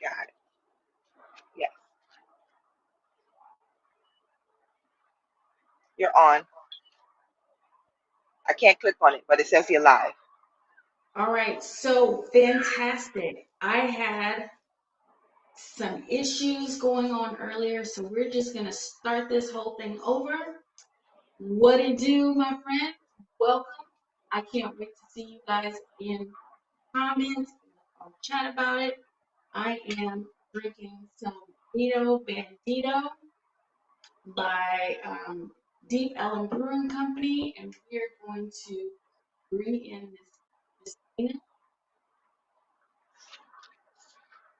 Got it. Yes, you're on. I can't click on it, but it says you're live. All right, so fantastic. I had some issues going on earlier, so we're just going to start this whole thing over. What it do, my friend? Welcome. I can't wait to see you guys in comments. I'll chat about it. I am drinking some Vito Bandito by Deep Ellum Brewing Company, and we're going to bring in Miss Christina.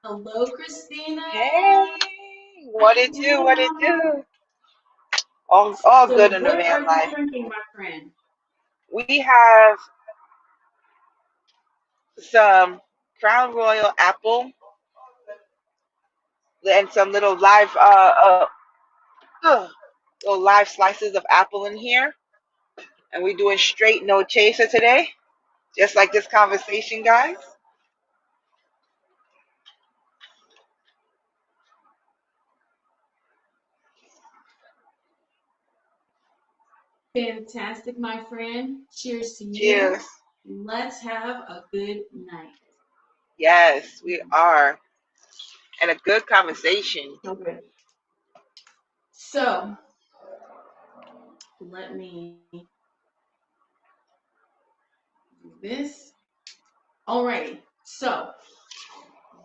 Hello, Christina. Hey, what How it you do? doing, What it Mama? do? All So, good in the what van are you life. drinking, my friend? We have some Crown Royal apple and some little live slices of apple in here, and we're doing straight no chaser today, just like this conversation, guys. Fantastic, my friend. Cheers to you. Cheers. Let's have a good night. Yes, we are, and a good conversation. Okay. So, let me do this. Alrighty. So,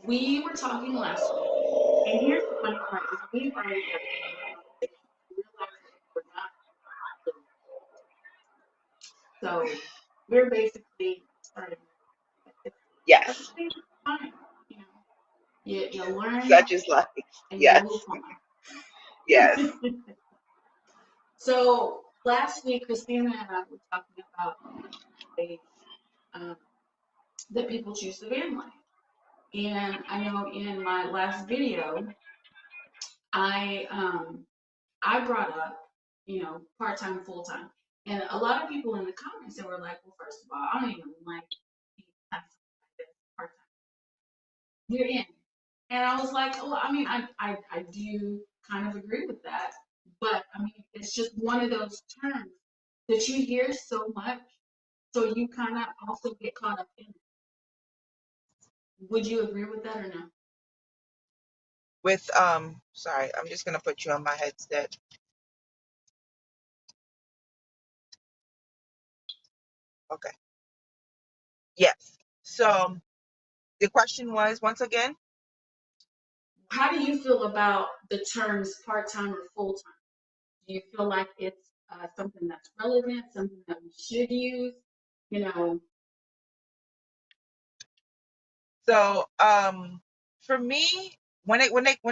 we were talking last week, and here's the funny part: is we've already got realized that we're not living. So, we're basically starting. That's Yes, fine. You know, you learn such is life. and you Yes, move yes, on. So last week, Christina and I were talking about ways um, that people choose the van life. And I know in my last video, I I brought up, part time, full time, and a lot of people in the comments they were like, "Well, first of all, I don't even like part time. You're in," and I was like, "Oh, I mean, I do kind of agree with that, but I mean, it's just one of those terms that you hear so much, so you kind of also get caught up in it. Would you agree with that or no?" with sorry, I'm just gonna put you on my headset. Okay. Yes. So the question was once again. How do you feel about the terms part time or full time? Do you feel like it's something that's relevant, something that we should use? You know, So for me, when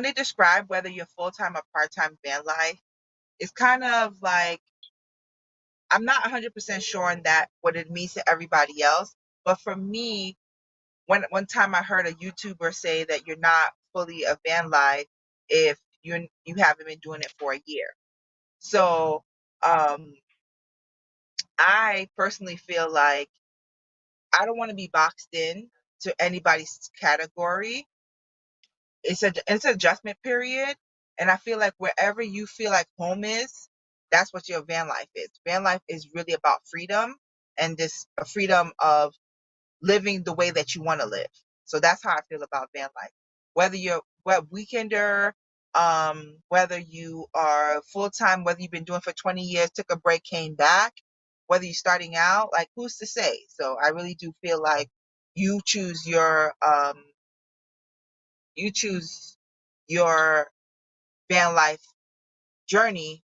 they describe whether you're full time or part time van life, it's kind of like I'm not 100% sure on that what it means to everybody else. But for me, when one time I heard a YouTuber say that you're not fully a van life if you haven't been doing it for a year. So um, I personally feel like I don't want to be boxed in to anybody's category. It's an adjustment period, and I feel like wherever you feel like home is, that's what your van life is. Van life is really about freedom and this freedom of living the way that you want to live. So that's how I feel about van life. Whether you're what weekender, whether you are full time, whether you've been doing for 20 years, took a break, came back, whether you're starting out, like who's to say? So I really do feel like you choose your you choose your van life journey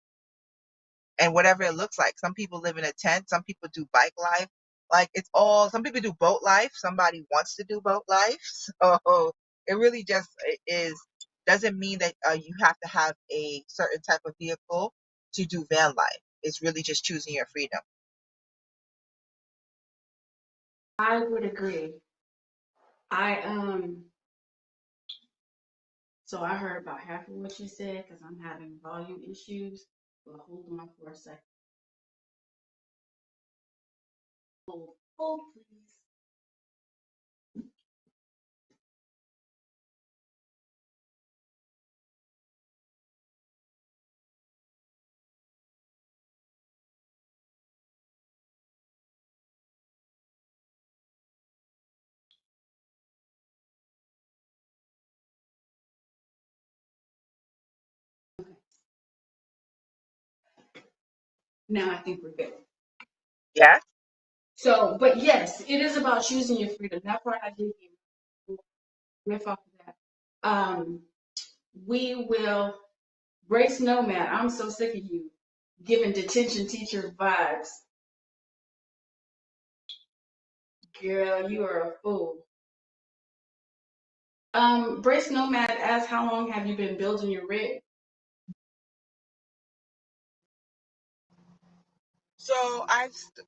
and whatever it looks like. Some people live in a tent, some people do bike life. Like it's all some people do boat life, somebody wants to do boat life. So it really just is doesn't mean that you have to have a certain type of vehicle to do van life. It's really just choosing your freedom. I would agree. I so I heard about half of what you said because I'm having volume issues. But hold on for a second. Hold, please. Now I think we're good. Yeah. So, but yes, it is about choosing your freedom. That part I did riff off of that. We will Brace Nomad. I'm so sick of you giving detention teacher vibes. Girl, you are a fool. Brace Nomad asks, how long have you been building your rig? So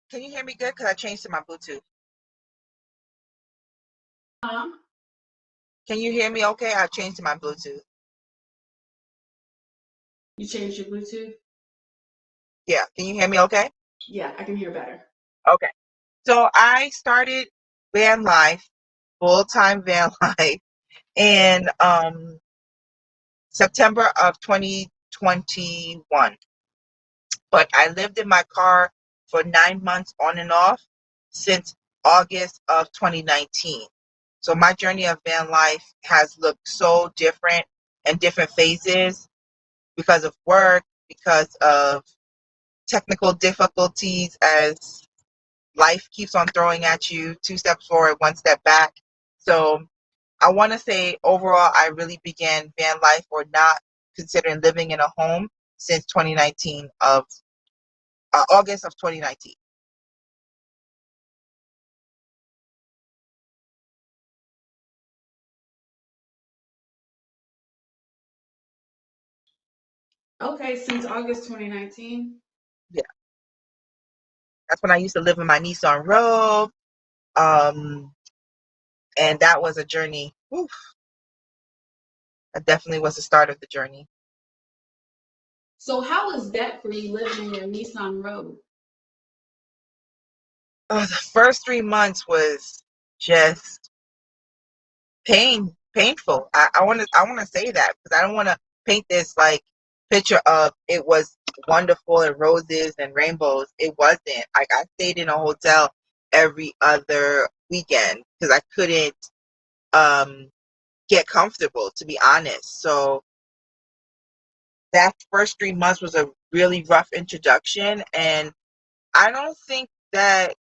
can you hear me good? Because I changed to my Bluetooth. Huh? Can you hear me okay? I changed to my Bluetooth. You changed your Bluetooth? Yeah. Can you hear me okay? Yeah, I can hear better. Okay. So I started van life, full-time van life, in September of 2021. But I lived in my car for 9 months on and off since August of 2019. So my journey of van life has looked so different in different phases because of work, because of technical difficulties as life keeps on throwing at you 2 steps forward, 1 step back. So I want to say overall, I really began van life or not considering living in a home since 2019 of August of 2019. Okay, since August 2019. Yeah, that's when I used to live in my Nissan Rogue. And that was a journey. Oof, that definitely was the start of the journey. So how was that for you living in your Nissan Rogue? The first 3 months was just painful. I want to say that because I don't want to paint this like picture of it was wonderful and roses and rainbows. It wasn't. Like I stayed in a hotel every other weekend because I couldn't um get comfortable, to be honest. So that first 3 months was a really rough introduction, and I don't think that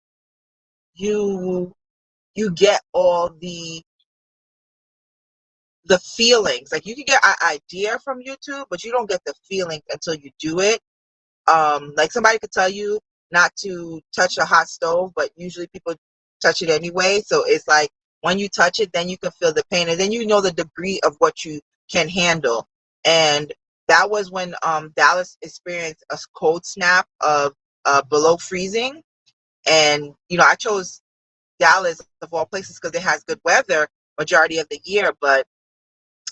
you you get all the feelings. Like you can get an idea from YouTube, but you don't get the feelings until you do it. Like somebody could tell you not to touch a hot stove, but usually people touch it anyway. So it's like when you touch it, then you can feel the pain, and then you know the degree of what you can handle. And that was when Dallas experienced a cold snap of below freezing. And I chose Dallas of all places because it has good weather majority of the year, but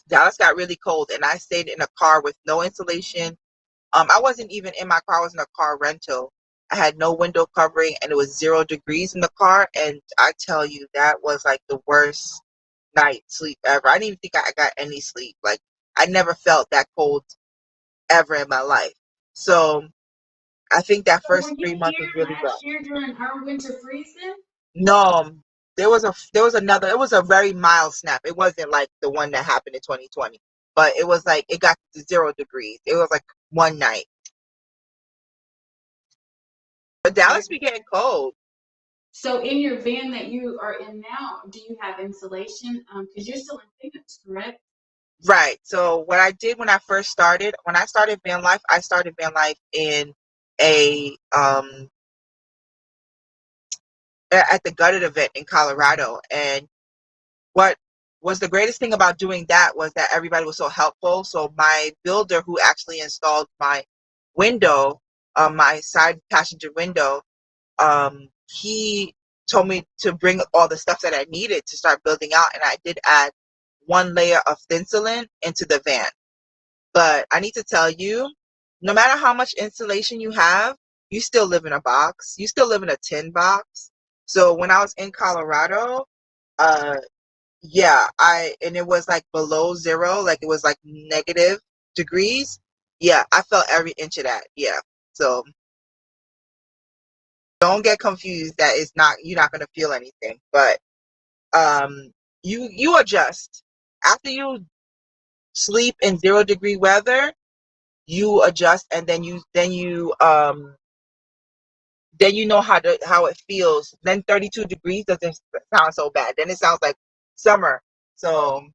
Dallas got really cold, and I stayed in a car with no insulation. I wasn't even in my car. I was in a car rental. I had no window covering, and it was 0 degrees in the car. And I tell you, that was like the worst night sleep ever. I didn't even think I got any sleep. Like I never felt that cold ever in my life. So I think that So were first you 3 months was here really rough. last year during our winter freezing? No, there was another. It was a very mild snap. It wasn't like the one that happened in 2020, but it was like it got to 0 degrees. It was like one night. But Okay. Dallas be getting cold. So in your van that you are in now, do you have insulation? Because you're still in Phoenix, correct? Right. So what I did when I started van life, I started van life in a at the gutted event in Colorado. And what was the greatest thing about doing that was that everybody was so helpful. So my builder who actually installed my window, my side passenger window, he told me to bring all the stuff that I needed to start building out, and I did add 1 layer of thinsulin into the van. But I need to tell you, no matter how much insulation you have, you still live in a box. You still live in a tin box. So when I was in Colorado, uh, yeah, and it was like below zero, like it was like negative degrees. Yeah, I felt every inch of that. Yeah. So don't get confused that you're not gonna feel anything. But you adjust. After you sleep in 0 degree weather, you adjust, and then you then you know how it feels. Then 32 degrees doesn't sound so bad. Then it sounds like summer. So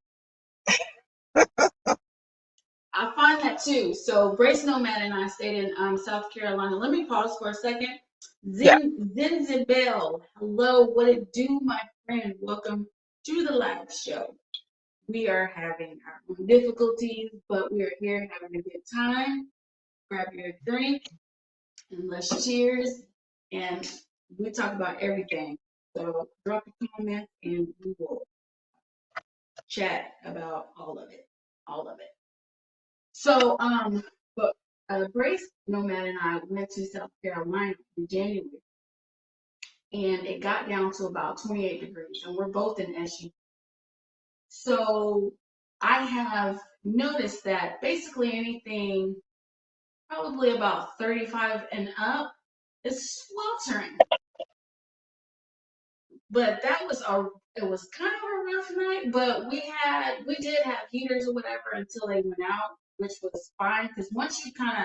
I find that too. So Brace Nomad and I stayed in South Carolina. Let me pause for a second. yeah, Zinzibel, hello, what it do, my friend? Welcome to the live show. We are having our own difficulties, but we are here having a good time. Grab your drink and let's cheers. And we talk about everything. So drop a comment and we will chat about all of it. All of it. So, but Grace Nomad and I went to South Carolina in January, and it got down to about 28 degrees, and we're both in SU. So, I have noticed that basically anything probably about 35 and up is sweltering. But that was it was kind of a rough night, but we did have heaters or whatever until they went out, which was fine because once you kind of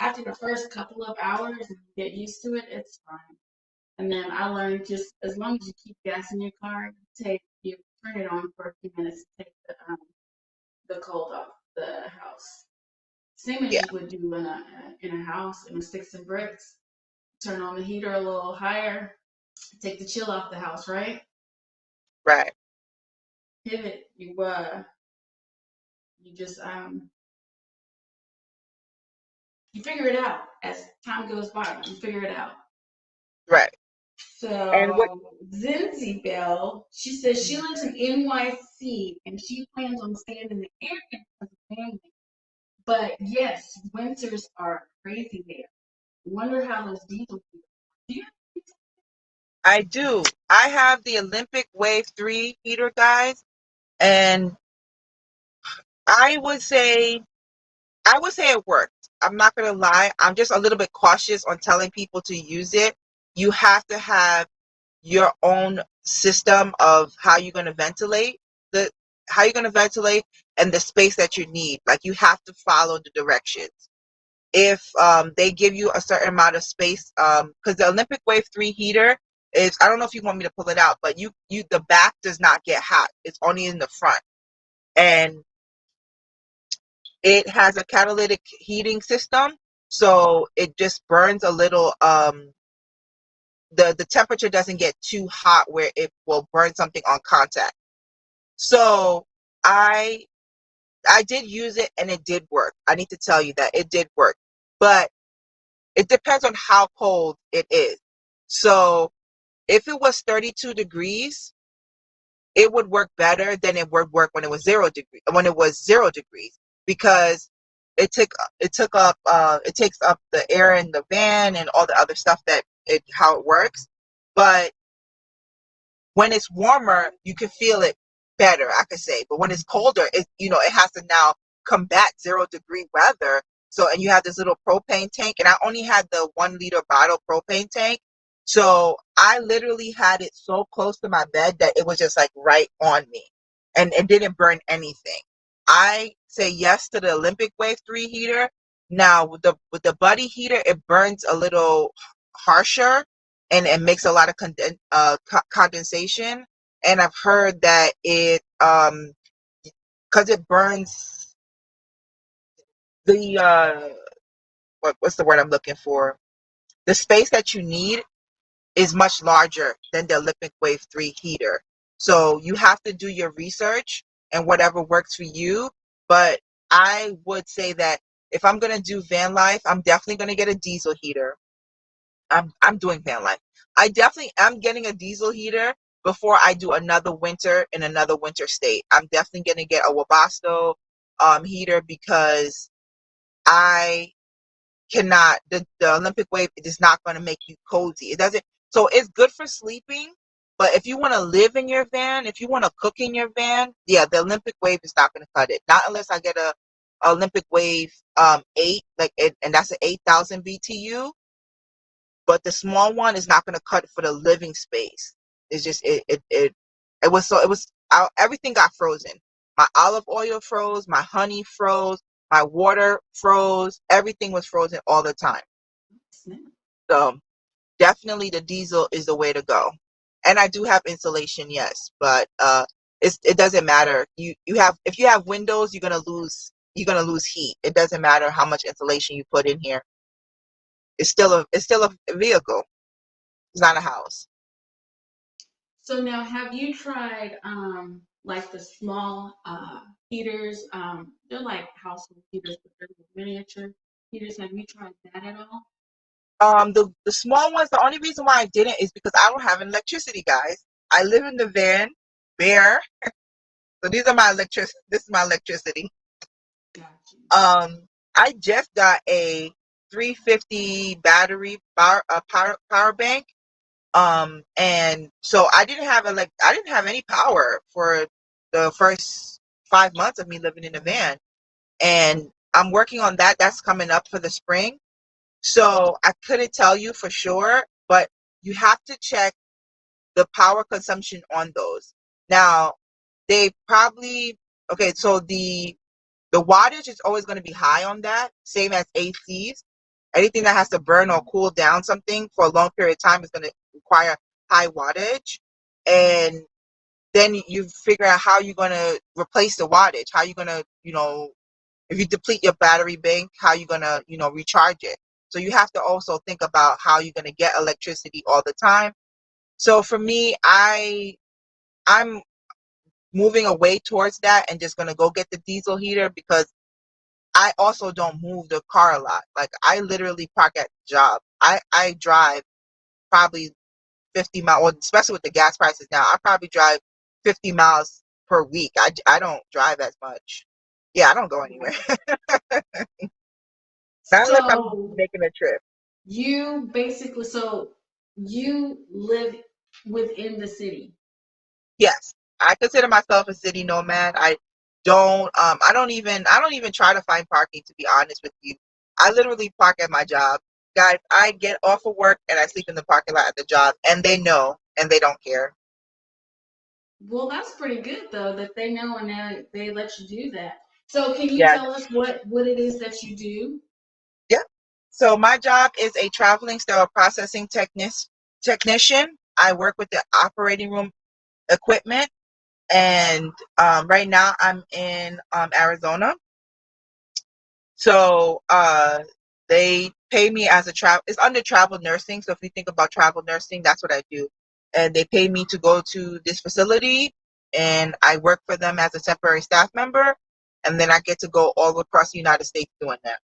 after the first couple of hours and you get used to it, it's fine. And then I learned just as long as you keep gas in your car, you turn it on for a few minutes to take the cold off the house. Same as yeah, you would do in a house in a sticks and bricks. Turn on the heater a little higher, take the chill off the house, right? right, Pivot. You just you figure it out as time goes by. You figure it out. right. And what So Zinzi Bell, she says she lives in NYC and she plans on staying in the area with her family. But yes, winters are crazy there. Wonder how those diesel people. Do you? I do, I have the Olympic Wave 3 heater, guys, and I would say it worked. I'm not gonna lie. I'm just a little bit cautious on telling people to use it. You have to have your own system of the how you're going to ventilate and the space that you need. Like, you have to follow the directions. If they give you a certain amount of space, because the Olympic Wave 3 heater is, I don't know if you want me to pull it out, but you the back does not get hot. It's only in the front, and it has a catalytic heating system, so it just burns a little. The temperature doesn't get too hot where it will burn something on contact. So I I did use it and it did work. I need to tell you that it did work. But it depends on how cold it is. So if it was 32 degrees, it would work better than it would work when it was 0 degrees, because it takes up the air in the van and all the other stuff that it how it works. But when it's warmer, you can feel it better, I could say. But when it's colder, it has to now combat 0 degree weather. So, and you have this little propane tank, and I only had the 1 liter bottle propane tank. So I literally had it so close to my bed that it was just like right on me, and it didn't burn anything. I say yes to the Olympic Wave 3 heater. Now with the Buddy heater, it burns a little harsher, and it makes a lot of condensation. And I've heard that because it burns the what's the word I'm looking for? The space that you need is much larger than the Olympic Wave 3 heater. So you have to do your research and whatever works for you. But I would say that if I'm gonna do van life, I'm definitely gonna get a diesel heater. I'm doing van life. I definitely am getting a diesel heater before I do another winter in another winter state. I'm definitely gonna get a Webasto heater, because I cannot the Olympic Wave, it is not gonna make you cozy. It doesn't, so it's good for sleeping, but if you want to live in your van, if you want to cook in your van, yeah, the Olympic Wave is not gonna cut it. Not unless I get a Olympic Wave 8, like it, and that's an 8,000 BTU, but the small one is not going to cut for the living space. It's just everything got frozen. My olive oil froze, my honey froze, my water froze, everything was frozen all the time. So definitely the diesel is the way to go. And I do have insulation, yes, but it doesn't matter. You have, if you have windows, you're gonna lose heat. It doesn't matter how much insulation you put in here. It's still a vehicle. It's not a house. So now, have you tried like the small heaters? They're like household heaters, but they're miniature heaters. Have you tried that at all? The small ones. The only reason why I didn't is because I don't have an electricity, guys. I live in the van, bare. So these are my electric. This is my electricity. Gotcha. I just got a 350 battery power bank. And so I didn't have any power for the first 5 months of me living in a van, and I'm working on that. That's coming up for the spring. So I couldn't tell you for sure, but you have to check the power consumption on those. Now, they probably, okay, so the wattage is always going to be high on that, same as ACs. Anything that has to burn or cool down something for a long period of time is going to require high wattage. And then you figure out how you're going to replace the wattage, how you're going to, if you deplete your battery bank, how you're going to, recharge it. So you have to also think about how you're going to get electricity all the time. So for me, I'm moving away towards that and just going to go get the diesel heater because I also don't move the car a lot. Like I literally park at the job. I drive probably 50 miles, well, especially with the gas prices now. I probably drive 50 miles per week. I don't drive as much. Yeah, I don't go anywhere. Not unless I'm So making a trip. so you live within the city. Yes, I consider myself a city nomad. I don't even try to find parking, to be honest with you. I literally park at my job. Guys, I get off of work and I sleep in the parking lot at the job, and they know and they don't care. Well, that's pretty good though that they know and they let you do that. So can you Yeah, tell us what it is that you do? yeah. So my job is a traveling sterile processing technician. I work with the operating room equipment, and right now I'm in Arizona. So they pay me as a travel. It's under travel nursing. So if you think about travel nursing, that's what I do. And they pay me to go to this facility, and I work for them as a temporary staff member, and then I get to go all across the United States doing that.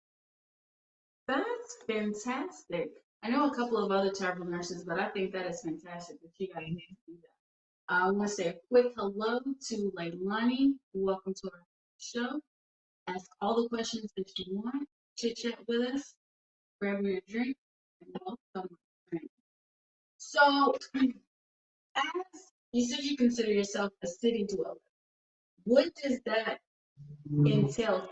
That's fantastic. I know a couple of other travel nurses, but I think that is fantastic that you got to Mhm. do that. I want to say a quick hello to Leilani. Welcome to our show. Ask all the questions that you want. Chit chat with us. Grab your drink and welcome. So, as you said, you consider yourself a city dweller. What does that entail?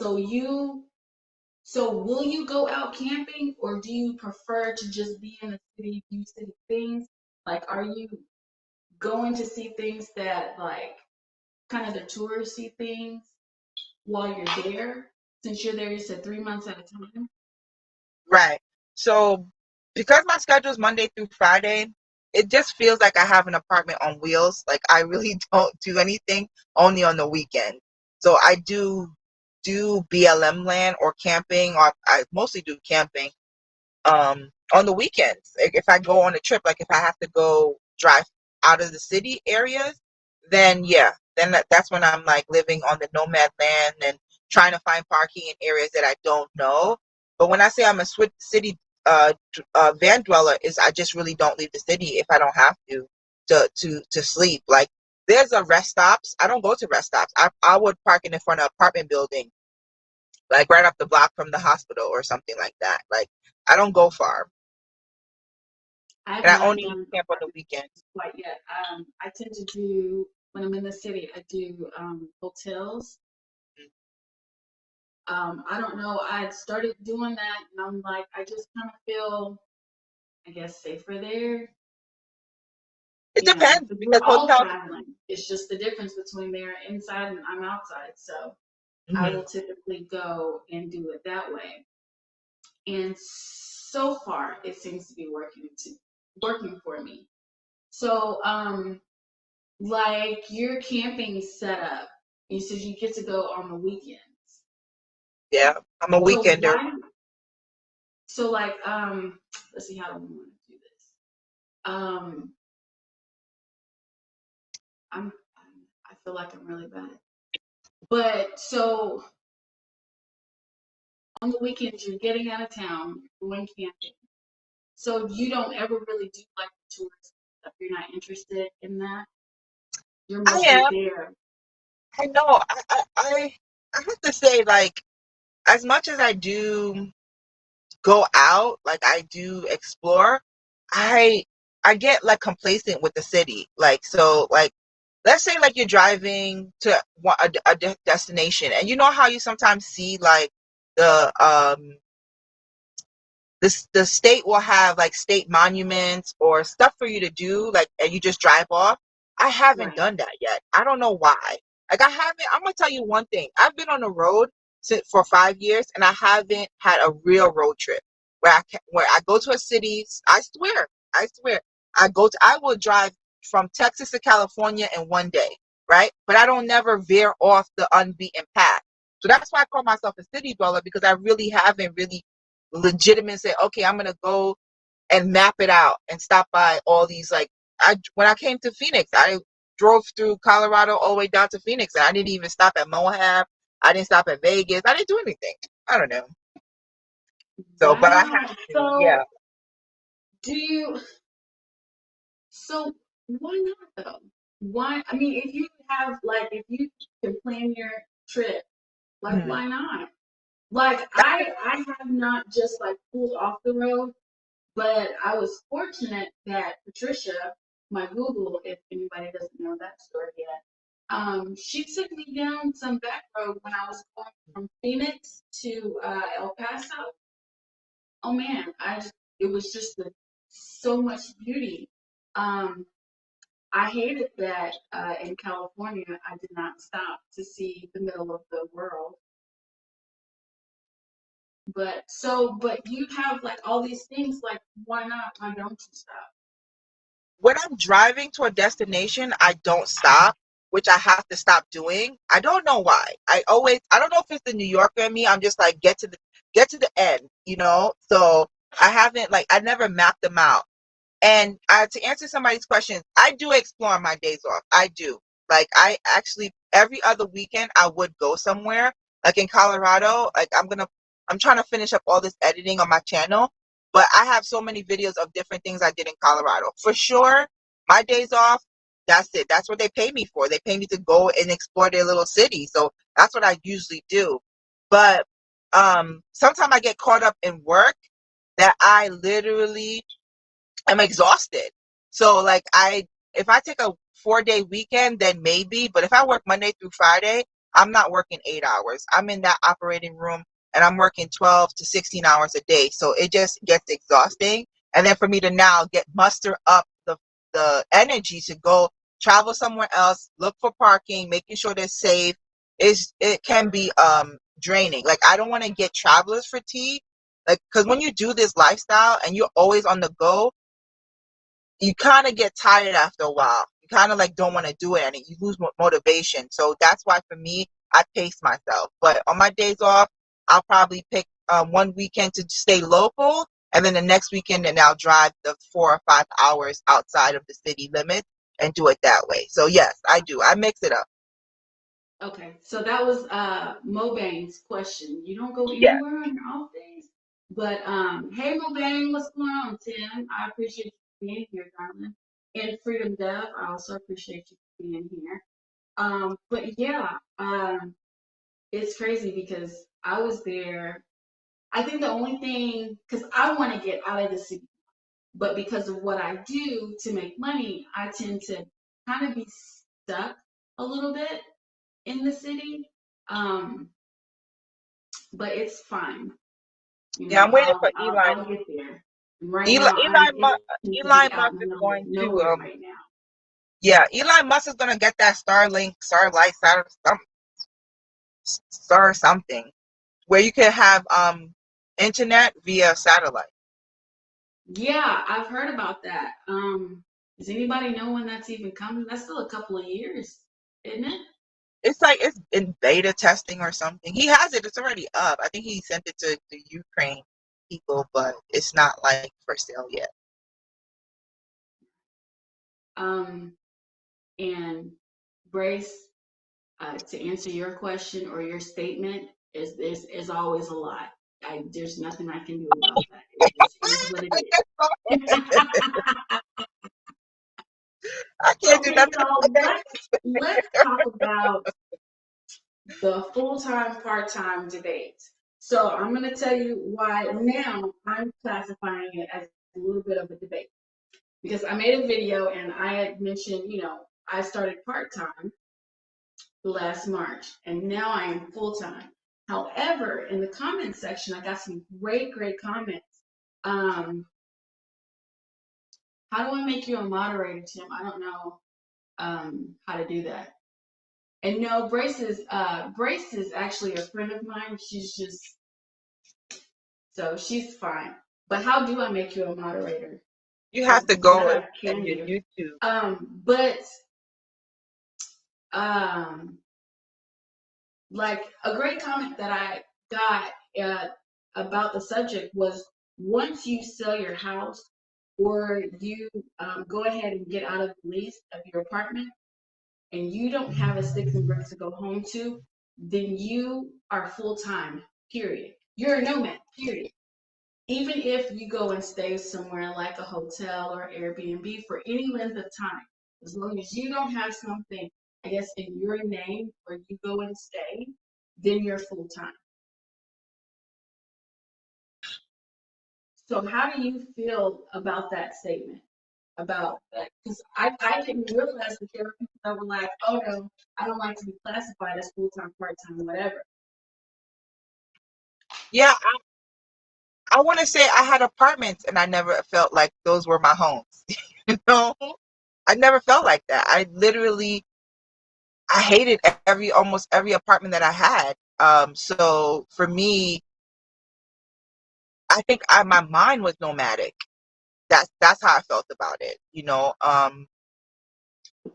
So will you go out camping or do you prefer to just be in the city, do city things? Like, are you going to see things that like kind of the touristy things while you're there? Since you're there, you said 3 months at a time. Right. So because my schedule is Monday through Friday, it just feels like I have an apartment on wheels. Like I really don't do anything only on the weekend. So I do BLM land or camping, or I mostly do camping on the weekends. Like if I go on a trip, like if I have to go drive out of the city areas, then yeah, then that's when I'm like living on the nomad land and trying to find parking in areas that I don't know. But when I say I'm a city van dweller, is I just really don't leave the city if I don't have to sleep. Like there's a rest stops. I don't go to rest stops. I would park in front of apartment building, like right up the block from the hospital or something like that. Like I don't go far. I've And I not only done camp on the apartment weekends. quite yet. I tend to do when I'm in the city. I do hotels. I don't know. I started doing that, and I'm like, I just kind of feel, I guess, safer there. It depends Because because we're all hotels. traveling. It's just the difference between they're inside and I'm outside. So I will Mhm. typically go and do it that way. And so far, it seems to be working too. working for me. So, like your camping setup, you said you get to go on the weekends. Yeah, I'm a So weekender. why? So like, let's see how do we want to do this. Um, I feel like I'm really bad. But so on the weekends, you're getting out of town, you're going camping. So you don't ever really do like the tourist stuff. You're not interested in that. You're I mostly am. there. I know. I have to say, like, as much as I do go out, like I do explore, I I get like complacent with the city. Like, so, like, let's say like you're driving to a destination, and you know how you sometimes see like the the state will have like state monuments or stuff for you to do, like, and you just drive off. I haven't Right. done that yet. I don't know why. Like, I haven't. I'm gonna tell you one thing. I've been on the road for 5 years, and I haven't had a real road trip where I go to a city. I swear, I will drive from Texas to California in one day, right? But I don't never veer off the unbeaten path. So that's why I call myself a city dweller, because I really haven't really legitimate say, okay, I'm gonna go and map it out and stop by all these, like, when I came to Phoenix, I drove through Colorado all the way down to Phoenix, and I didn't even stop at Moab. I didn't stop at Vegas. I didn't do anything. I don't know. So, but I have Wow. to, yeah. So do you? So why not though? Why? I mean, if you have like, if you can plan your trip, like, Mhm. why not? Like, I have not just like pulled off the road, but I was fortunate that Patricia, my Google, if anybody doesn't know that story yet, she took me down some back road when I was going from Phoenix to El Paso. Oh man, it was just so much beauty. Um, I hated that in California I did not stop to see the middle of the world. But you have like all these things, like why not? Why don't you stop? When I'm driving to a destination, I don't stop, which I have to stop doing. I don't know why. I don't know if it's the New Yorker in me. I'm just like, get to the end, you know? So I haven't, like, I never mapped them out. And to answer somebody's question, I do explore on my days off. I do. Like, I actually, every other weekend, I would go somewhere. Like in Colorado, like, I'm trying to finish up all this editing on my channel, but I have so many videos of different things I did in Colorado. For sure, my days off, that's it. That's what they pay me for. They pay me to go and explore their little city. So that's what I usually do. But sometimes I get caught up in work that I literally I'm exhausted. So, like, if I take a 4-day weekend, then maybe, but if I work Monday through Friday, I'm not working 8 hours. I'm in that operating room and I'm working 12 to 16 hours a day. So it just gets exhausting. And then for me to now muster up the energy to go travel somewhere else, look for parking, making sure they're safe, it can be draining. Like, I don't want to get traveler's fatigue. Like, because when you do this lifestyle and you're always on the go, you kind of get tired after a while. You kind of like don't want to do it, and you lose motivation. So that's why for me, I pace myself. But on my days off, I'll probably pick one weekend to stay local, and then the next weekend, and I'll drive the 4 or 5 hours outside of the city limit and do it that way. So yes, I do. I mix it up. Okay, so that was Mobang's question. You don't go Yeah. anywhere on your off days, but hey Mobang, what's going on, Tim? I appreciate you being here, darling. And Freedom Dev, I also appreciate you being here. But yeah, it's crazy because I was there. I think the only thing, because I want to get out of the city, but because of what I do to make money, I tend to kind of be stuck a little bit in the city. Um, but it's fine. You Yeah, know, I'm waiting for I'll get there. And right Elon. now, I'm itching to Elon get out Musk in the is middle of going to nowhere right now. yeah, Elon Musk is gonna get that Starlight, Star something, where you can have internet via satellite. Yeah, I've heard about that. Does anybody know when that's even coming? That's still a couple of years, isn't it? It's like it's in beta testing or something. He has it. It's already up. I think he sent it to the Ukraine people, but it's not like for sale yet. Um, and Brace, to answer your question or your statement, is always a lie. There's nothing I can do about that. It just is what it is. I can't do Okay, nothing so about let's talk about the full-time part-time debate. So I'm going to tell you why now I'm classifying it as a little bit of a debate because I made a video and I had mentioned, I started part-time last March and now I am full-time. However, in the comment section, I got some great comments. How do I make you a moderator, Tim? I don't know how to do that. And no, Brace is actually a friend of mine. She's fine. But how do I make you a moderator? You have Because to that go I and can your do. YouTube. But um, like a great comment that I got about the subject was once you sell your house or you go ahead and get out of the lease of your apartment and you don't have a sticks and bricks to go home to, then you are full time, period. You're a nomad, period. Even if you go and stay somewhere like a hotel or Airbnb for any length of time, as long as you don't have something, I guess, in your name where you go and stay, then you're full time. So, how do you feel about that statement? About that? Because I didn't realize that there were people that were like, oh no, I don't like to be classified as full time, part time, whatever. Yeah, I want to say I had apartments and I never felt like those were my homes. You know, I never felt like that. I hated almost every apartment that I had. So for me, I think my mind was nomadic. That's how I felt about it.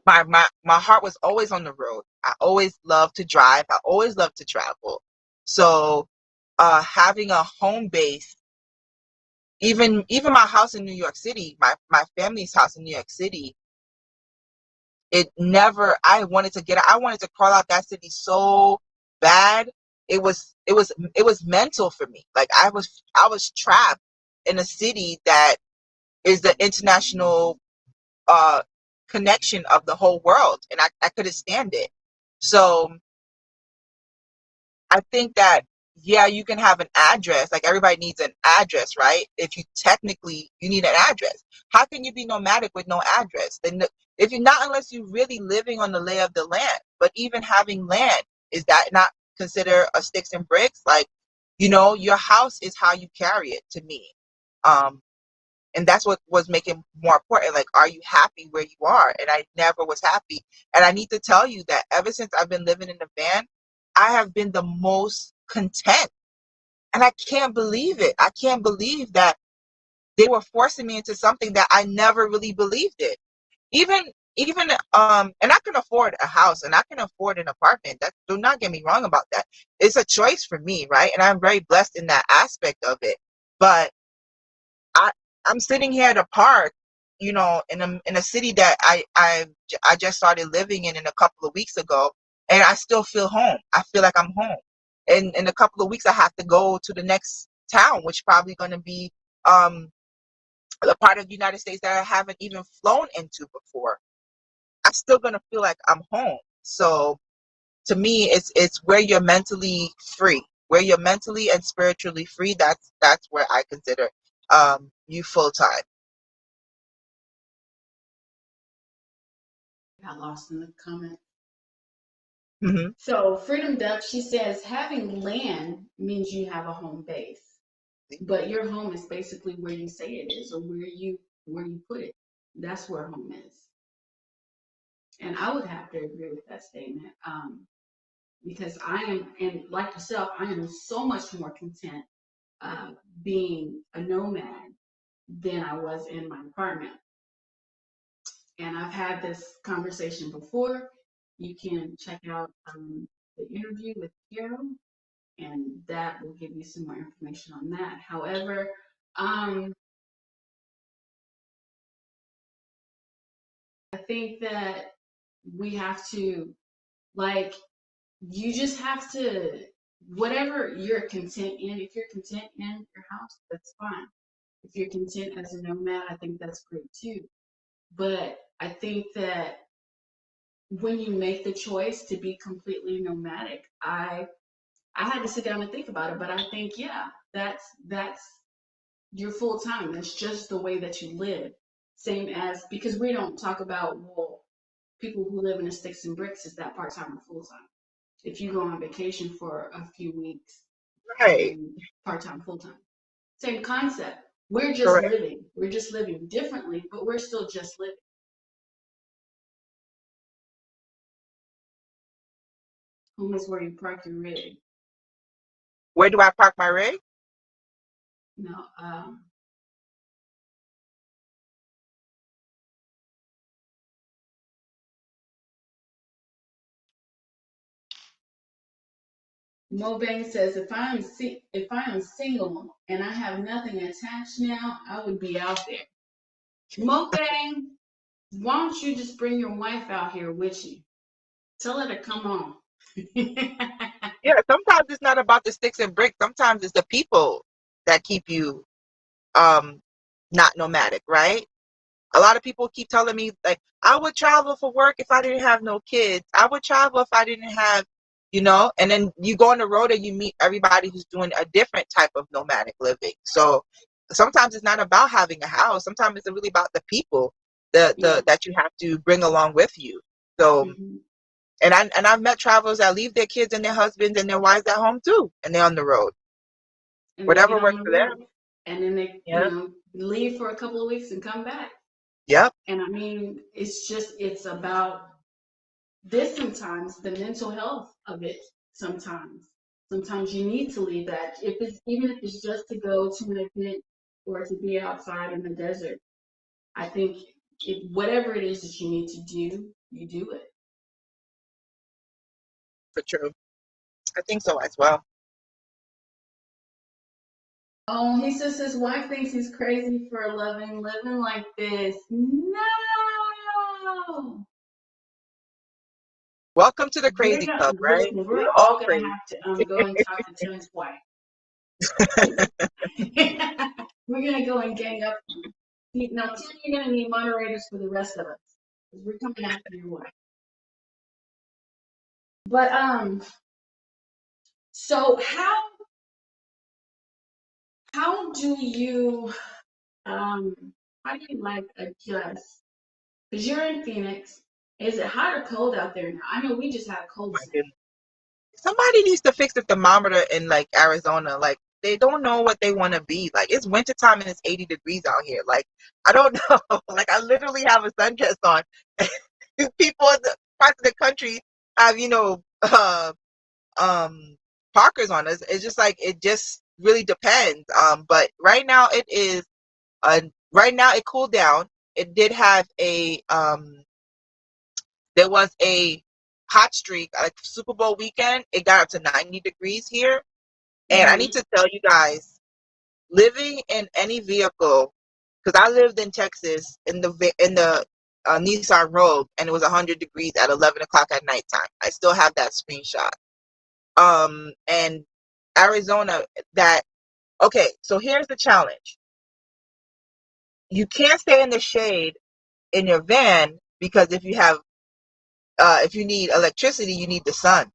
My heart was always on the road. I always loved to drive. I always loved to travel. So, having a home base, even my house in New York City, my family's house in New York City, it never. I wanted to crawl out that city so bad. It was mental for me. Like I was trapped in a city that is the international uh connection of the whole world, and I couldn't stand it. So I think that, yeah, you can have an address. Like everybody needs an address, right? If you need an address. How can you be nomadic with no address? Then if you're not, unless you're really living on the lay of the land. But even having land, is that not considered a sticks and bricks? Like, your house is how you carry it, to me. Um, and that's what was making more important. Like, are you happy where you are? And I never was happy. And I need to tell you that ever since I've been living in the van, I have been the most content. And I can't believe it. I can't believe that they were forcing me into something that I never really believed in. Even and I can afford a house and I can afford an apartment. That, do not get me wrong about that. It's a choice for me, right? And I'm very blessed in that aspect of it. But I I'm sitting here at a park, in a city that I just started living in a couple of weeks ago, and I still feel home. I feel like I'm home. And in a couple of weeks, I have to go to the next town, which probably going to be um the part of the United States that I haven't even flown into before. I'm still going to feel like I'm home. So to me, it's where you're mentally free, where you're mentally and spiritually free. That's where I consider you full time. Got lost in the comment. Hmm. So Freedom Duck, she says having land means you have a home base, but your home is basically where you say it is or where you put it. That's where home is. And I would have to agree with that statement because I am, and like yourself, I am so much more content uh, being a nomad than I was in my apartment. And I've had this conversation before. You can check out the interview with Carol, and that will give you some more information on that. However, I think that we have to, like, you just have to, whatever you're content in, if you're content in your house, that's fine. If you're content as a nomad, I think that's great too. But I think that when you make the choice to be completely nomadic, I had to sit down and think about it, but I think, yeah, that's your full time. That's just the way that you live. Same as, because we don't talk about, well, people who live in the sticks and bricks, is that part time or full time? If you go on vacation for a few weeks, Right. part time, full time. Same concept. We're just Correct. living. We're just living differently, but we're still just living. Home is where you park your rig. Where do I park my rig? No, Mobang says, if I am single and I have nothing attached now, I would be out there. Mobang, why don't you just bring your wife out here with you? Tell her to come on. Yeah, sometimes it's not about the sticks and bricks. Sometimes it's the people that keep you um not nomadic, right? A lot of people keep telling me, like, I would travel for work if I didn't have no kids. I would travel if I didn't have, and then you go on the road and you meet everybody who's doing a different type of nomadic living. So sometimes it's not about having a house. Sometimes it's really about the people Yeah. that you have to bring along with you. So, Hmm. and I've met travelers that leave their kids and their husbands and their wives at home too, and they're on the road. And they Whatever get on works the for road. them. And then they, Yeah. leave for a couple of weeks and come back. Yep. And I mean, it's about this sometimes, the mental health of it sometimes. Sometimes you need to leave that. Even if it's just to go to an event or to be outside in the desert. I think whatever it is that you need to do, you do it. For true. I think so as well. Oh, he says his wife thinks he's crazy for living like this. No! Welcome to the crazy club, right? Listen, We we're all all gonna crazy. have to go and talk to Tim's wife. We're gonna go and gang up. Now, Tim, you're gonna need moderators for the rest of us because we're coming after your wife. But so how do you um how do you like adjust? Because you're in Phoenix. Is it hot or cold out there now? I know we just had a cold My snap. goodness. Somebody needs to fix the thermometer in like Arizona. Like they don't know what they want to be. Like it's wintertime and it's 80 degrees out here. Like I don't know. Like I literally have a sundress on. People in the parts of the country have, um parkers on us. It's just like it just really depends. But right now it cooled down. It did have there was a hot streak, like Super Bowl weekend. It got up to 90 degrees here. And I need Mm-hmm. to tell you guys, living in any vehicle, because I lived in Texas in the Nissan Rogue, and it was 100 degrees at 11 o'clock at nighttime. I still have that screenshot. And Arizona, okay, so here's the challenge. You can't stay in the shade in your van because if you need electricity, you need the sun.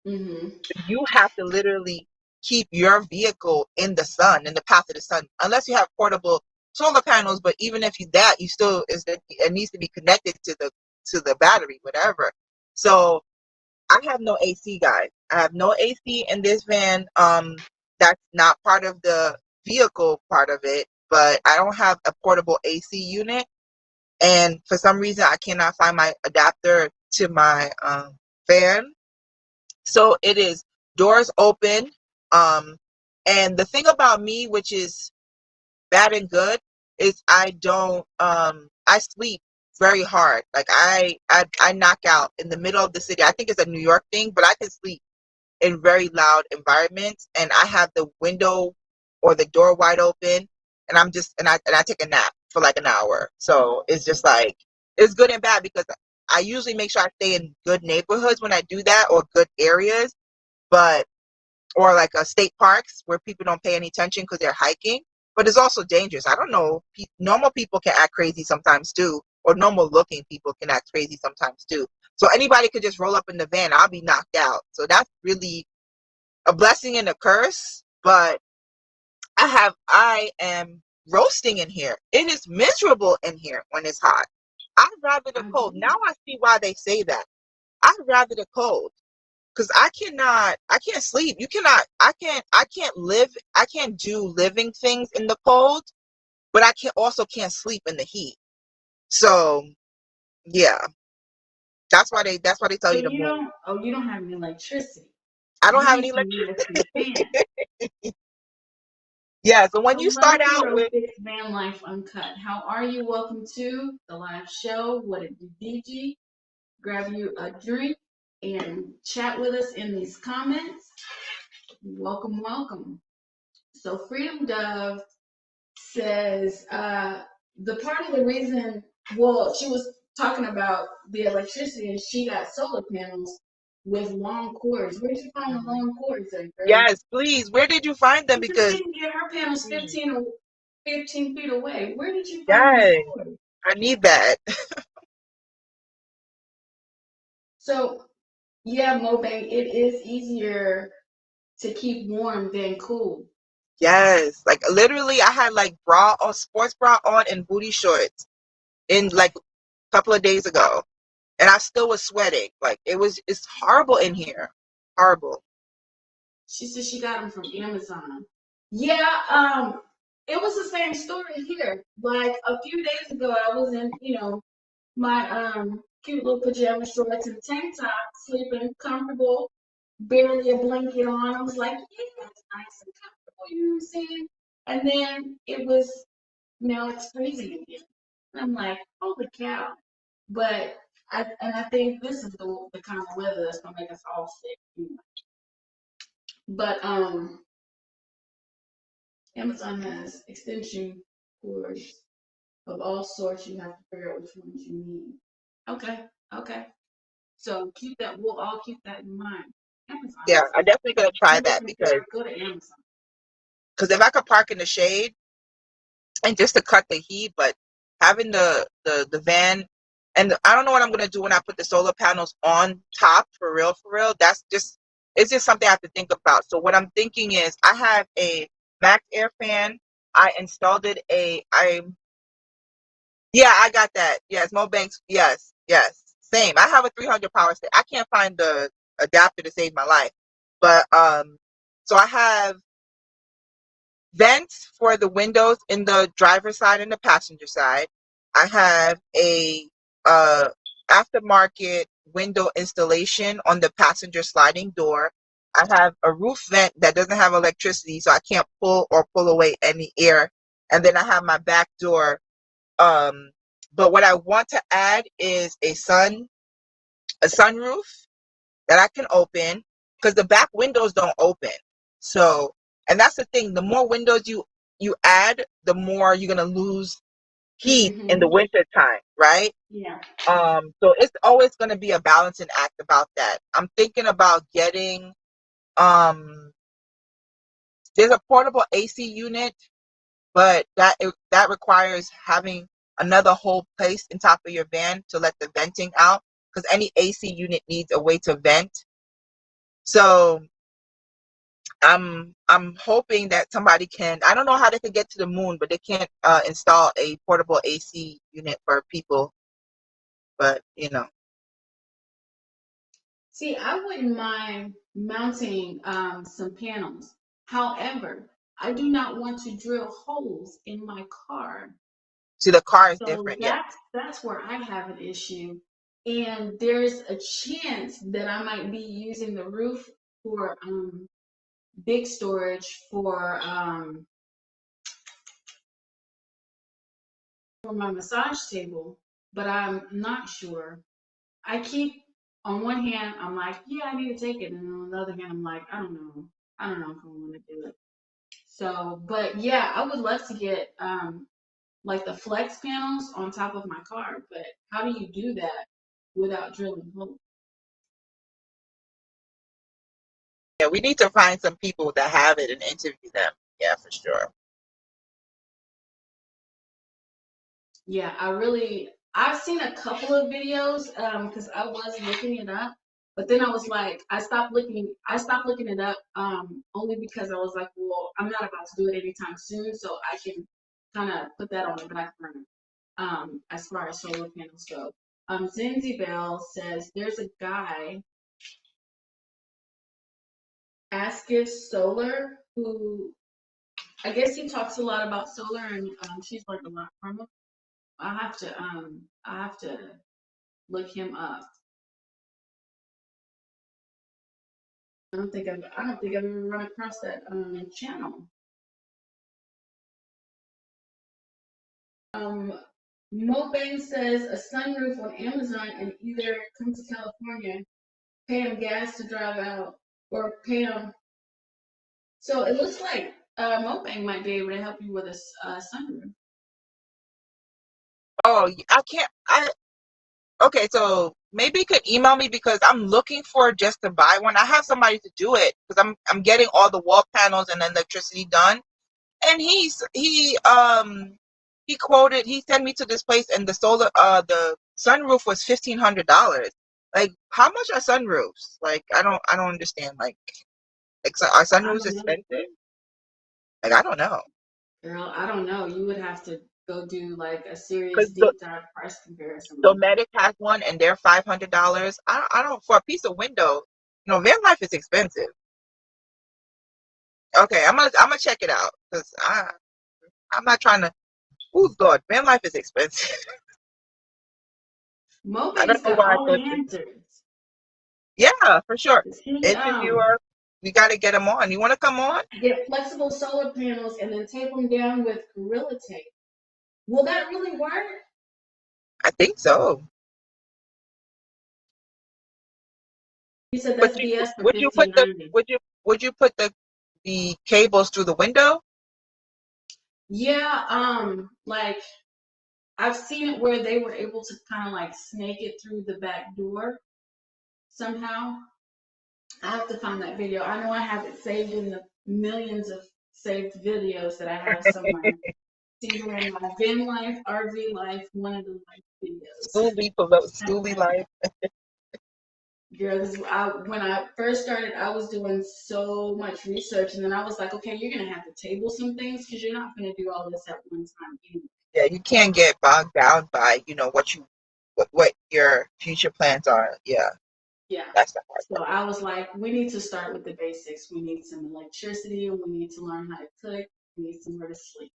Mm-hmm. You have to literally keep your vehicle in the sun, in the path of the sun, unless you have portable solar panels. But even if you still it needs to be connected to the battery, whatever. So I have no AC, guys. I have no AC in this van. That's not part of the vehicle part of it, but I don't have a portable AC unit. And for some reason, I cannot find my adapter to my fan. So it is doors open. Um, and the thing about me, which is bad and good, is I don't I sleep very hard. Like I knock out in the middle of the city. I think it's a New York thing, but I can sleep in very loud environments, and I have the window or the door wide open, and I take a nap for like an hour. So it's just like it's good and bad because I usually make sure I stay in good neighborhoods when I do that, or good areas, but or like state parks where people don't pay any attention because they're hiking. But it's also dangerous. I don't know. Normal people can act crazy sometimes too, or normal looking people can act crazy sometimes too. So anybody could just roll up in the van. I'll be knocked out. So that's really a blessing and a curse. But I am roasting in here. It is miserable in here when it's hot. I'd rather the I cold. do. Now I see why they say that. I'd rather the cold because I can't sleep. I can't live, I can't do living things in the cold, but I can't sleep in the heat. So yeah, that's why they tell So you to you move. don't, oh, you don't have any electricity. I don't You have need any some USB fan. yeah, so when you start Hello, out Hero with Fix Van Life Uncut. How are you? Welcome to the live show. What it do, DG? Grab you a drink and chat with us in these comments. Welcome, welcome. So Freedom Dove says the part of the reason, well, she was talking about the electricity and she got solar panels with long cords. Where'd you find the Mhm. long cords at, girl? Yes, please. Where did you find them? She said she Because can get her panels mm, 15 feet away. Where did you find these yes, cords? I need that. So, yeah, Mobang, it is easier to keep warm than cool. Yes, like literally, I had like bra or sports bra on and booty shorts in like a couple of days ago, and I still was sweating. Like it's horrible in here, horrible. She said she got them from Amazon. Yeah, it was the same story here. Like a few days ago, I was in, my cute little pajama shorts and tank top, sleeping comfortable, barely a blanket on. I was like, yeah, that's nice and comfortable, you know what I'm saying? And then now it's freezing again. And I'm like, holy cow. But I think this is the kind of weather that's gonna make us all sick. But Amazon has extension cords of all sorts. You have to figure out which ones you need. Okay, okay. So we'll all keep that in mind. Amazon Yeah, is I definitely gonna if try you're that looking for because it, go to Amazon. if I could park in the shade and just to cut the heat, but having the van, and I don't know what I'm gonna do when I put the solar panels on top for real. That's just it's just something I have to think about. So what I'm thinking is I have a Max Air fan. I installed it. Yeah, I got that. Yes, Mo Banks. Yes, yes, same. I have a 300 power stick. I can't find the adapter to save my life, but so I have vents for the windows in the driver's side and the passenger side. I have a uh, aftermarket window installation on the passenger sliding door. I have a roof vent that doesn't have electricity, so I can't pull away any air. And then I have my back door. Um, but what I want to add is a sunroof that I can open because the back windows don't open. So, and that's the thing. The more windows you add, the more you're gonna lose heat in the Mm-hmm. winter time, right? Yeah. So it's always gonna be a balancing act about that. I'm thinking about getting um there's a portable AC unit, but that requires having another whole place in top of your van to let the venting out because any AC unit needs a way to vent. So I'm hoping that somebody can. I don't know how they could get to the moon, but they can't install a portable AC unit for people. But See, I wouldn't mind mounting some panels. However, I do not want to drill holes in my car. see, the car is So different. Yeah, that's where I have an issue. And there's a chance that I might be using the roof for big storage for for my massage table, but I'm not sure. I keep on one hand, I'm like, yeah, I need to take it, and on the other hand, I'm like, I don't know if I want to do it. So, but yeah, I would love to get like the flex panels on top of my car, but how do you do that without drilling holes? Yeah, we need to find some people that have it and interview them. Yeah, for sure. Yeah, I've seen a couple of videos because I was looking it up, but then I was like, I stopped looking it up only because I was like, well, I'm not about to do it anytime soon, so I can kind of put that on the back burner as far as solar panels go. Zinzi Bell says there's a guy, Askif Solar, who I guess he talks a lot about solar, and she's like a lot from him. I have to look him up. I don't think I've ever run across that channel. Um, Mobang says a sunroof on Amazon and either come to California, pay him gas to drive out, or pay him. So it looks like Mobang might be able to help you with a sunroof. Oh, I can't. Okay, so maybe you could email me because I'm looking for just to buy one. I have somebody to do it because I'm getting all the wall panels and electricity done. And he sent me to this place and the sunroof was $1,500. Like, how much are sunroofs? Like, I don't understand. Like, so are I sunroofs don't know. expensive? Like, I don't know. Girl, I don't know. You would have to go do like a serious Because deep dive price comparison on that. Dometic has one and they're $500. I don't for a piece of window. Van life is expensive. Okay, I'm gonna check it out because I'm not trying to. Oh God, van life is expensive. I don't Mobang's know got why I all thought. the answers. Yeah, for sure. 'Cause he Interviewer, we got to get him on. You want to come on? get flexible solar panels and then tape them down with Gorilla Tape. Will that really work? I think so. He said But that's BS for would you put the 1590. would you put the cables through the window? Yeah, like I've seen it where they were able to kind of like snake it through the back door somehow. I have to find that video. I know I have it saved in the millions of saved videos that I have somewhere. It's either in my van life, RV life, one of the life videos. Schoolie life. Girl, when I first started, I was doing so much research, and then I was like, okay, you're gonna have to table some things because you're not gonna do all this at one time anyway. Yeah, you can't get bogged down by what your future plans are. Yeah, Yeah. that's the hard So part I was like, we need to start with the basics. We need some electricity, and we need to learn how to cook. We need somewhere to sleep.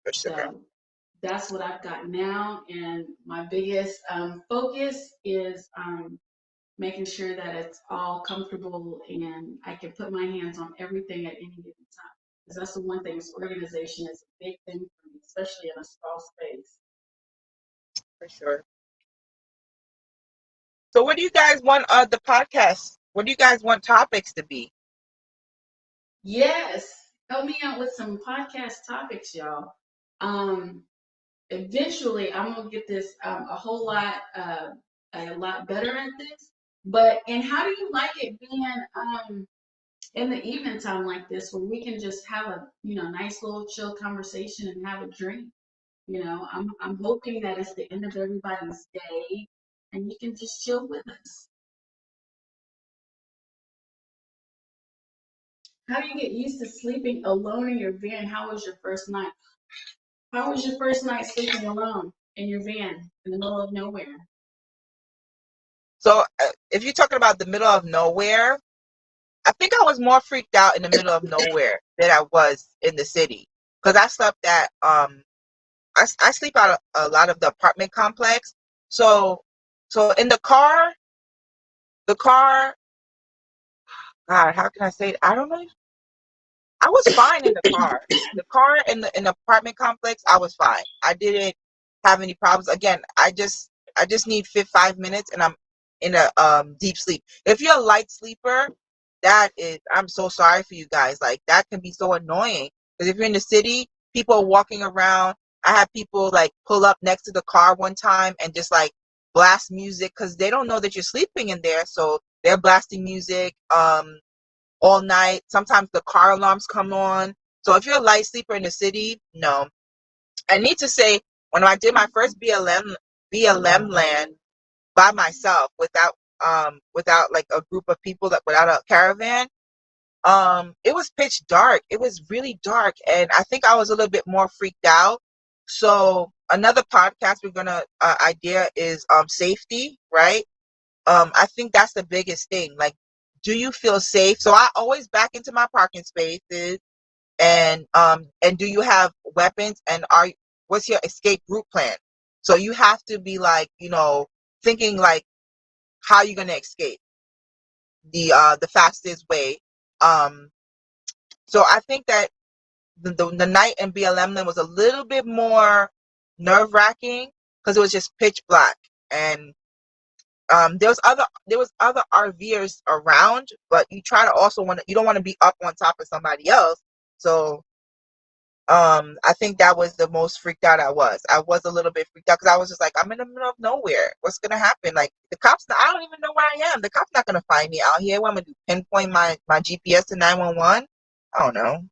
for sure. So that's what I've got now, and my biggest focus is making sure that it's all comfortable and I can put my hands on everything at any given time. Because that's the one thing, is organization is a big thing for me, especially in a small space. For sure. So, what do you guys want the podcast? What do you guys want topics to be? Yes, help me out with some podcast topics, y'all. Um, Eventually, I'm gonna get this a lot better at this. But and how do you like it being in the evening time like this, where we can just have a nice little chill conversation and have a drink? I'm hoping that it's the end of everybody's day, and you can just chill with us. How do you get used to sleeping alone in your van? How was your first night? How was your first night sleeping alone in your van in the middle of nowhere? So, if you're talking about the middle of nowhere, I think I was more freaked out in the middle of nowhere than I was in the city because I slept at I sleep out a lot of the apartment complex. So in the car, God, how can I say it? I don't know. I was fine in the car. The car in the apartment complex, I was fine. I did it. have any problems. Again, I just need 5 minutes and I'm in a deep sleep. If you're a light sleeper, I'm so sorry for you guys. Like that can be so annoying because if you're in the city, people are walking around. I had people like pull up next to the car one time and just like blast music because they don't know that you're sleeping in there, so they're blasting music all night. Sometimes the car alarms come on. So if you're a light sleeper in the city, no. I need to say, when I did my first BLM land by myself without like a group of people, that without a caravan, it was pitch dark. It was really dark, and I think I was a little bit more freaked out. So another podcast we're gonna idea is safety, right? I think that's the biggest thing. Like, do you feel safe? So I always back into my parking spaces, and do you have weapons, and what's your escape route plan? So you have to be like, thinking like how you're gonna escape the fastest way. Um, so I think that the night in BLM then was a little bit more nerve wracking because it was just pitch black, and there was other RVers around, but you try to also you don't want to be up on top of somebody else. So I think that was the most freaked out I was. I was a little bit freaked out because I was just like, I'm in the middle of nowhere. What's gonna happen? Like the cops, I don't even know where I am. The cops not gonna find me out here. What I'm gonna do? Pinpoint my GPS to 911? I don't know.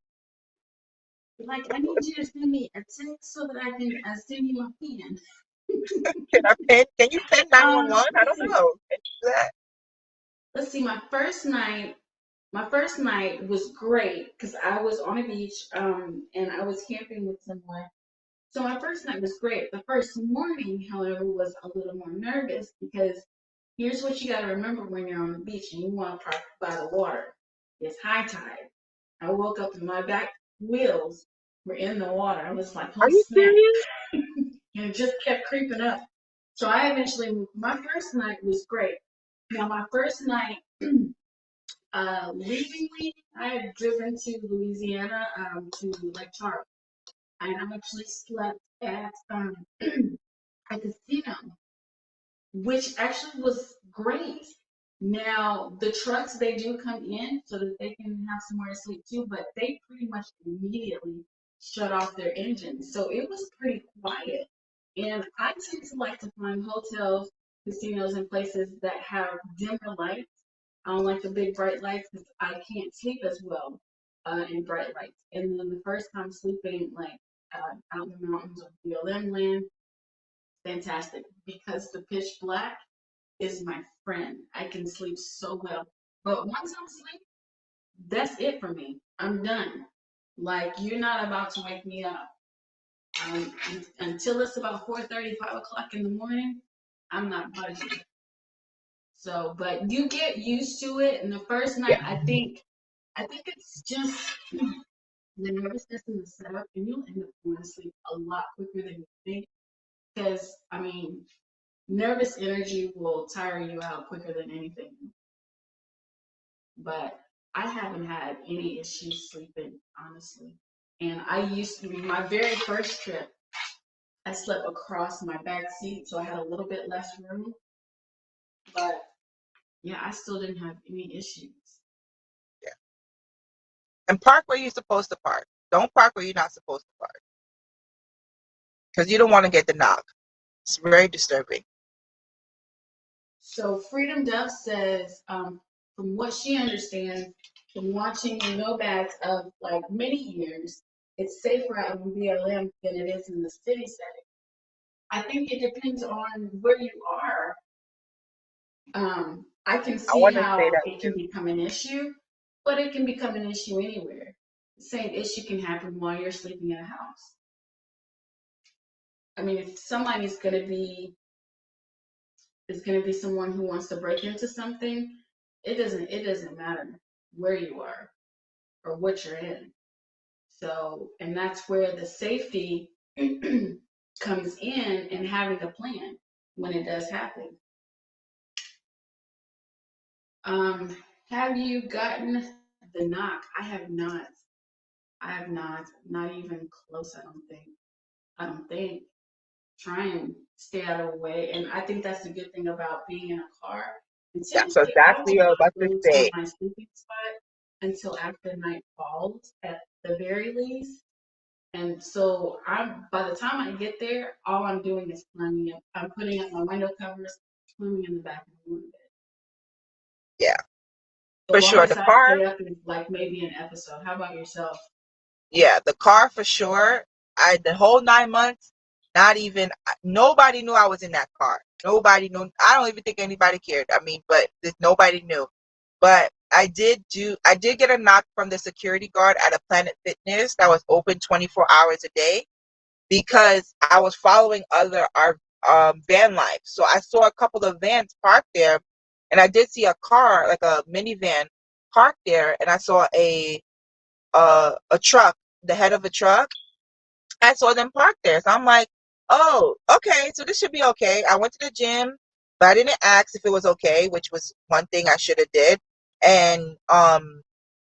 Like, I need you to send me a text so that I can send you my pen. Can I pin? Can you pin 911? I don't Listen, know. Can you do that? let's see. My first night was great because I was on a beach, and I was camping with someone. So my first night was great. The first morning, however, was a little more nervous because here's what you got to remember when you're on the beach and you want to park by the water. It's high tide. I woke up and my back wheels were in the water. I was like, Are oh you snap. serious? And it just kept creeping up. So I eventually, my first night was great. Now, my first night, leaving, I had driven to Louisiana, to Lake Charles. And I actually slept at a casino, which actually was great. Now, the trucks, they do come in so that they can have somewhere to sleep too, but they pretty much immediately shut off their engines. So it was pretty quiet. And I tend to like to find hotels, casinos, and places that have dimmer lights. I don't like the big bright lights because I can't sleep as well in bright lights. And then the first time sleeping, like out in the mountains of BLM land, fantastic because the pitch black is my friend. I can sleep so well. But once I'm asleep, that's it for me. I'm done. Like, you're not about to wake me up. Um, until it's about 4:30, 5 o'clock in the morning, I'm not budging. So, but you get used to it. And the first Yeah. night, I think it's just the nervousness in the setup, and you'll end up going to sleep a lot quicker than you think. Because, I mean, nervous energy will tire you out quicker than anything. But I haven't had any issues sleeping, honestly. And I used to, my very first trip, I slept across my back seat, so I had a little bit less room. But yeah, I still didn't have any issues. Yeah. And park where you're supposed to park. Don't park where you're not supposed to park because you don't want to get the knock. It's very disturbing. So Freedom Duff says, from what she understands, from watching the nomads of like many years, it's safer out in BLM than it is in the city setting. I think it depends on where you are. I can I see want to say how that it too. can become an issue, but it can become an issue anywhere. The same issue can happen while you're sleeping in a house. I mean, if somebody's going to be someone who wants to break into something, it doesn't matter where you are or what you're in. So, and that's where the safety comes in and having a plan when it does happen. Um, have you gotten the knock? I have not. I have not even close, I don't think. I don't think. try and stay out of the way. And I think that's the good thing about being in a car. And That's typically, I exactly will what I was not about to go to say. my sleeping spot until after night falls at the very least. And so I'm by the time I get there, all I'm doing is climbing up. I'm putting up my window covers, climbing in the back of the room. Yeah, The for sure. longest The I car, stay up is like maybe an episode. How about yourself? yeah, the car for sure. The whole 9 months, not even nobody knew I was in that car. Nobody knew. I don't even think anybody cared. I mean, but nobody knew. But I did get a knock from the security guard at a Planet Fitness that was open 24 hours a day because I was following other our van life. So I saw a couple of vans parked there, and I did see a car, like a minivan, parked there, and I saw a truck, the head of a truck. I saw them parked there. So I'm like, oh, okay, so this should be okay. I went to the gym, but I didn't ask if it was okay, which was one thing I should have did. And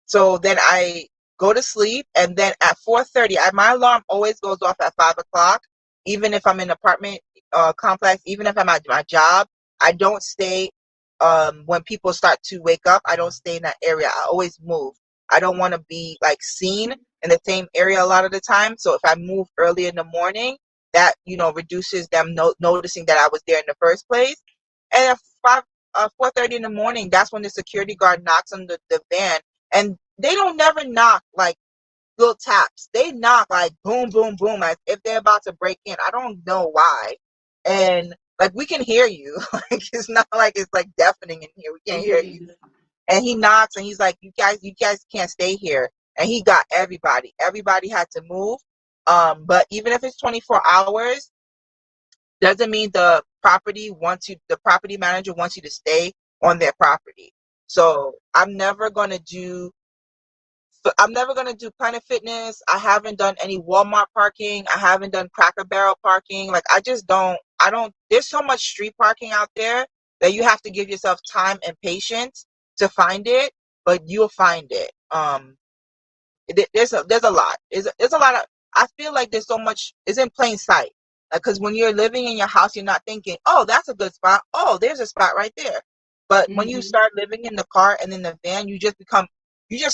so then I go to sleep, and then at 4:30, my alarm always goes off at 5 o'clock, even if I'm in an apartment complex, even if I'm at my job. I don't stay when people start to wake up. I don't stay in that area. I always move. I don't want to be like seen in the same area a lot of the time. So if I move early in the morning, that reduces them noticing that I was there in the first place. And at 4:30 in the morning, that's when the security guard knocks on the van, and they don't never knock like little taps. They knock like boom, boom, boom, as if they're about to break in. I don't know why. And like we can hear you. Like it's not like it's like deafening in here. We They can't hear hear you you. just fine. And he knocks and he's like, you guys can't stay here. And he got everybody. Everybody had to move. But even if it's 24 hours, doesn't mean the property manager wants you to stay on their property. So I'm never gonna do Planet Fitness. I haven't done any Walmart parking. I haven't done Cracker Barrel parking. Like I just don't. I don't. There's so much street parking out there that you have to give yourself time and patience to find it, but you'll find it. There's a lot. There's a lot of. I feel like there's so much. It's in plain sight. Because when you're living in your house, you're not thinking, "Oh, that's a good spot. Oh, there's a spot right there." But when you Hmm. start living in the car and in the van, you just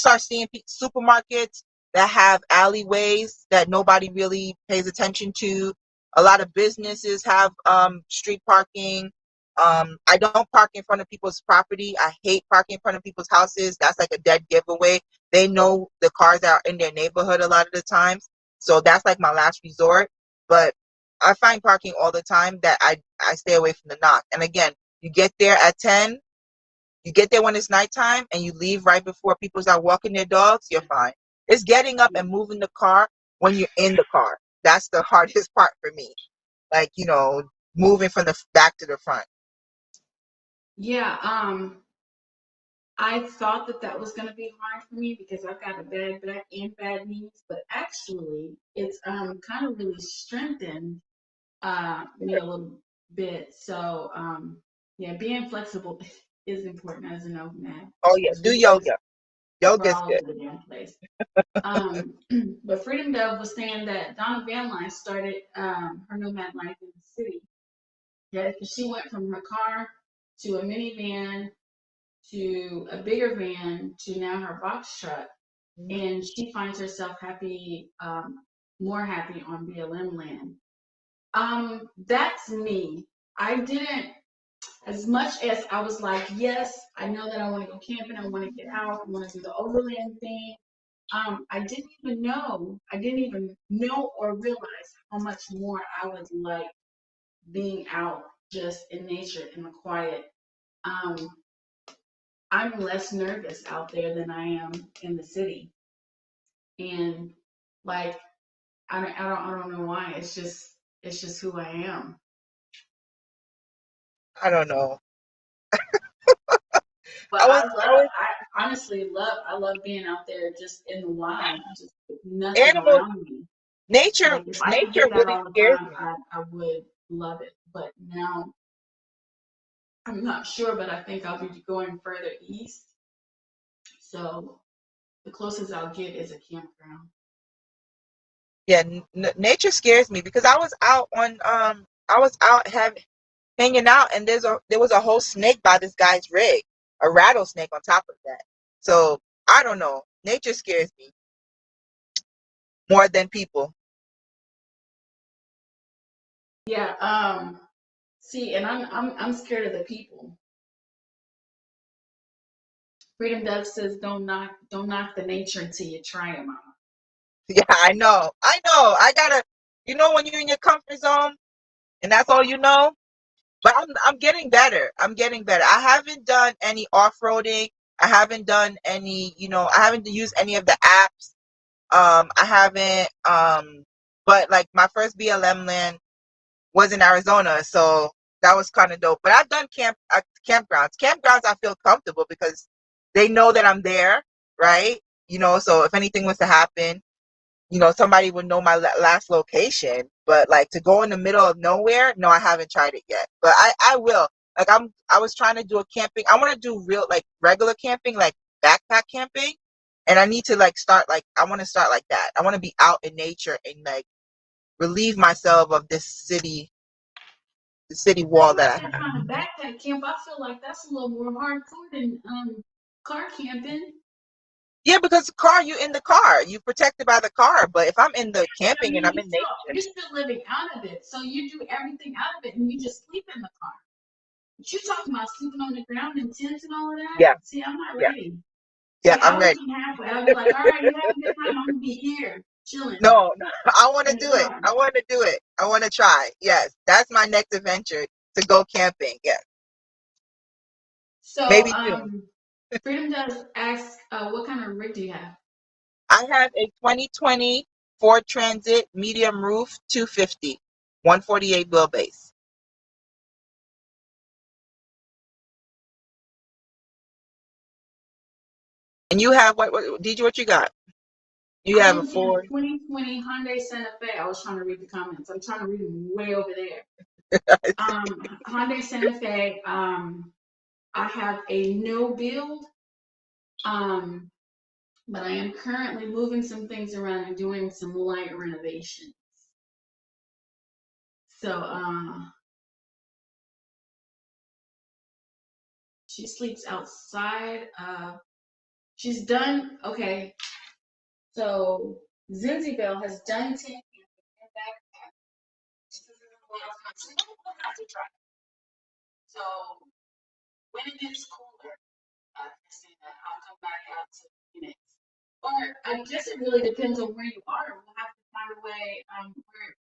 start seeing supermarkets that have alleyways that nobody really pays attention to. A lot of businesses have street parking. I don't park in front of people's property. I hate parking in front of people's houses. That's like a dead giveaway. They know the cars that are in their neighborhood a lot of the times. So that's like my last resort. But I find parking all the time that I stay away from the knock. And again, you get there at 10, you get there when it's nighttime, and you leave right before people start walking their dogs, you're fine. It's getting up and moving the car when you're in the car. That's the hardest part for me. Like, moving from the back to the front. Yeah, I thought that that was going to be hard for me because I've got a bad back and bad knees, but actually, it's kind of really strengthened me a little bit. So, yeah, being flexible is important as a nomad Oh, yeah. because Do yoga. we're Yoga's all good. over the damn place. Um, but Freedom Dove was saying that Donna Van Line started her nomad life in the city. Yeah, 'cause she went from her car to a minivan to a bigger van to now her box truck, Mhm. and she finds herself happy, more happy on BLM land. That's me. I didn't, as much as I was like, yes, I know that I want to go camping, I want to get out, I want to do the overland thing. I didn't even know or realize how much more I would like being out just in nature in the quiet. Um, I'm less nervous out there than I am in the city. And like I don't know why. It's just who I am. I don't know. But I honestly I love being out there just in the wild, just with nothing Animals, around me. nature, Like if I could nature get that really all the scares time, me. I would love it. But now I'm not sure, but I think I'll be going further east. So the closest I'll get is a campground. Yeah, nature scares me because I was out on I was out hanging out, and there was a whole snake by this guy's rig, a rattlesnake on top of that. So I don't know. Nature scares me more than people. Yeah. See, and I'm scared of the people. Freedom Dove says, don't knock the nature until you try it, mama. Yeah, I know. I know. I gotta. When you're in your comfort zone and that's all you know. But I'm getting better. I'm getting better. I haven't done any off-roading. I haven't done any, I haven't used any of the apps. I haven't but like my first BLM land was in Arizona, so that was kind of dope. But I've done campgrounds. Campgrounds I feel comfortable because they know that I'm there, right? So if anything was to happen, somebody would know my last location. But like to go in the middle of nowhere, no, I haven't tried it yet. But I will. Like I was trying to do a camping. I want to do real like regular camping, like backpack camping. And I need to like start like I want to start like that. I want to be out in nature and like relieve myself of the city wall Like that I that have. kind of backpack camp, I feel like that's a little more hardcore than car camping. Yeah, because the car, you in the car, you protected by the car. But if I'm in the Yeah, I camping and mean I'm in nature, you're still living out of it, so you do everything out of it, and you just sleep in the car. But you talking about sleeping on the ground in tents and all of that? yeah, See, I'm not yeah, ready. yeah, See, I'm I would ready. come halfway. I'd be like, all right, you have a good time. I'm gonna be here chilling No, no, I want to in the do it. car. I want to do it. I want to try. Yes, that's my next adventure to go camping. Yes, So, maybe soon. Freedom does ask, what kind of rig do you have? I have a 2020 Ford Transit medium roof 250, 148 wheelbase. And you have what DJ, what you got? You I have a am in a Ford. 2020 Hyundai Santa Fe. I was trying to read the comments. I'm trying to read them way over there. Hyundai Santa Fe. I have a no build. Um, but I am currently moving some things around and doing some light renovations. So, she sleeps outside. She's done. Okay, so Zinzibel has done 10 and back. So when it gets cooler, Christina, I'll come back out to Phoenix. Or I guess it really depends on where you are. We'll have to find a way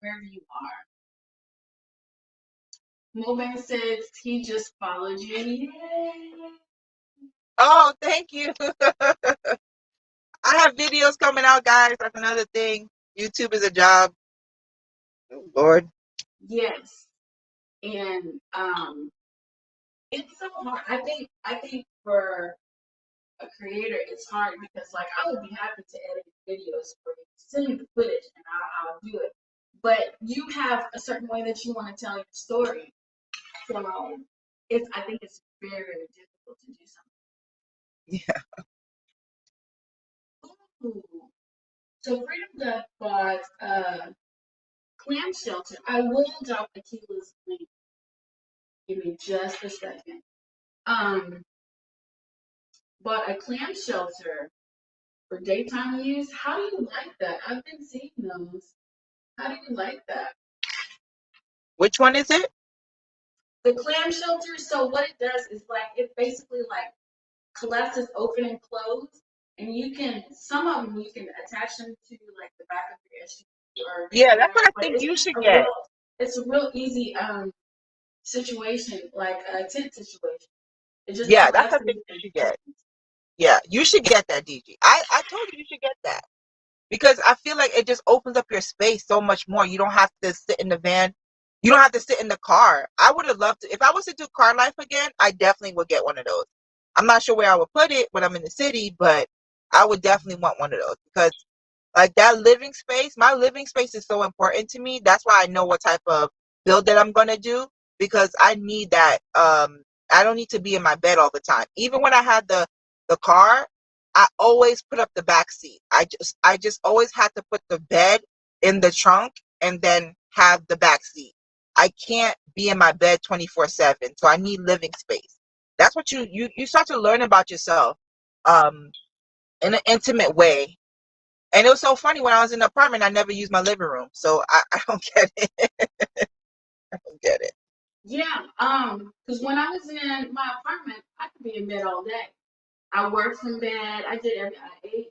wherever you are. Mobang says he just followed you. Yay! Oh, thank you. I have videos coming out, guys. That's another thing. YouTube is a job. Oh, Lord. Yes. And it's so hard. I think for a creator it's hard because like I would be happy to edit videos for you. Send me the footage and I'll do it. But you have a certain way that you want to tell your story. So I think it's very, very difficult to do Yeah. something. Ooh. So Freedom Duck bought clam shelter. I will drop Akila's link. Give me just a second. Um, bought a clam shelter for daytime use. How do you like that? I've been seeing those. How do you like that? Which one is it? The clam shelter, so what it does is like it basically like collapses open and close, and you can some of them you can attach them to like the back of your SUV or Yeah, van, that's what I but think it's you just should a get. real easy situation, like a tent situation. It just Yeah, that's what I collapses think you and should closes. get. Yeah, you should get that, DG. I told you should get that because I feel like it just opens up your space so much more. You don't have to sit in the van. You don't have to sit in the car. I would have loved to. If I was to do car life again, I definitely would get one of those. I'm not sure where I would put it when I'm in the city, but I would definitely want one of those because like that living space, my living space is so important to me. That's why I know what type of build that I'm gonna do because I need that. I don't need to be in my bed all the time. Even when I had the car, I always put up the back seat. I just always had to put the bed in the trunk and then have the back seat. I can't be in my bed 24/7. So I need living space. That's what you start to learn about yourself um, in an intimate way. And it was so funny when I was in the apartment, I never used my living room. So I don't get it. I don't get it. Yeah, because when I was in my apartment, I could be in bed all day. I worked in bed. I ate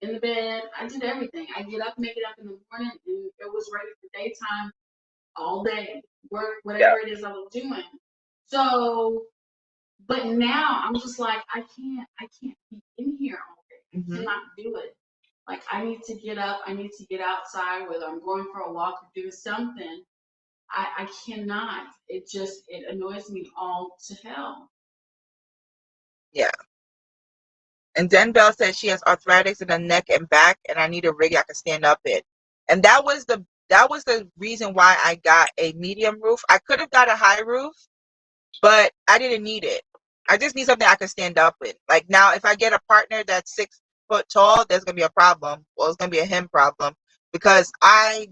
in the bed. I did everything. I get up, make it up in the morning, and it was ready for daytime all day. Work, Yeah. whatever it is I was doing. So, but now I'm just like, I can't be in here all day. I Hmm. cannot do it. Like I need to get up. I need to get outside, whether I'm going for a walk or doing something. I cannot. It annoys me all to hell. Yeah. And Denbelle says she has arthritis in the neck and back, and I need a rig I can stand up in. And that was the reason why I got a medium roof. I could have got a high roof, but I didn't need it. I just need something I can stand up in. Like now, if I get a partner that's 6 foot tall, there's gonna be a problem. Well, it's gonna be a him problem because I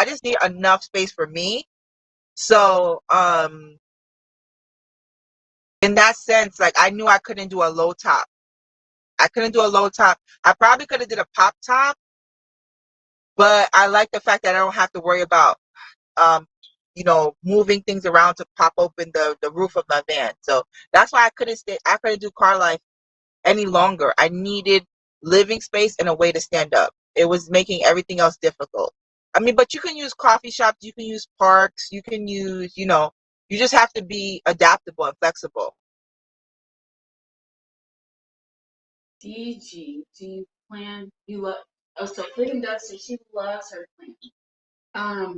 just need enough space for me. So, in that sense, like I knew I couldn't do a low top. I couldn't do a low top. I probably could have did a pop top, but I like the fact that I don't have to worry about um, moving things around to pop open the roof of my van. So that's why I couldn't do car life any longer. I needed living space and a way to stand up. It was making everything else difficult. I mean, but you can use coffee shops, you can use parks, you can use, you just have to be adaptable and flexible. DG, do you plan? You love. Oh, so Freedom Duck says she loves her plan.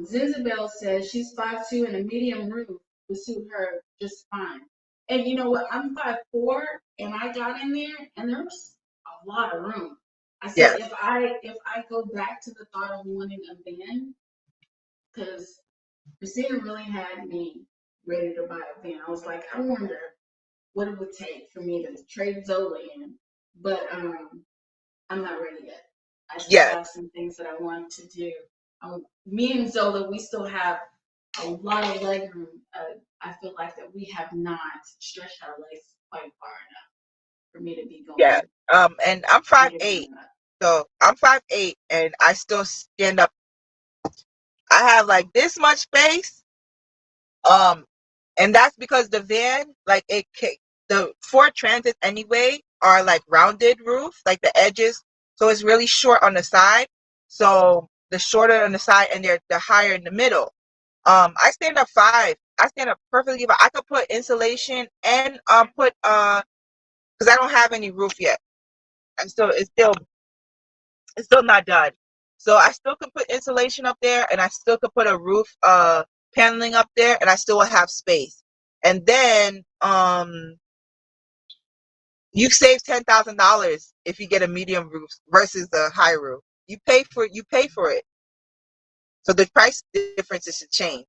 Zinzabelle says she's 5'2" and a medium roof would suit her just fine. And you know what? I'm 5'4" and I got in there and there was a lot of room. I said Yes, if I go back to the thought of wanting a van, because Christina really had me ready to buy a van. I was like, I wonder what it would take for me to trade Zola in. But I'm not ready yet. I still yes, have some things that I want to do. Me and Zola, we still have a lot of leg room. I feel like that we have not stretched our legs quite far enough for me to be yes. going And I'm to five get eight, one up. so I'm 5'8", and I still stand up. I have like this much space. Um, and that's because the van, like the Ford Transit anyway, are like rounded roof, like the edges. So it's really short on the side. So the shorter on the side, and they're higher in the middle. I stand up 5. I stand up perfectly, but I could put insulation and put because I don't have any roof yet. And so it's still not done. So I still could put insulation up there, and I still could put a roof paneling up there, and I still will have space. And then you save $10,000 if you get a medium roof versus the high roof. You pay for it. So the price difference is to change.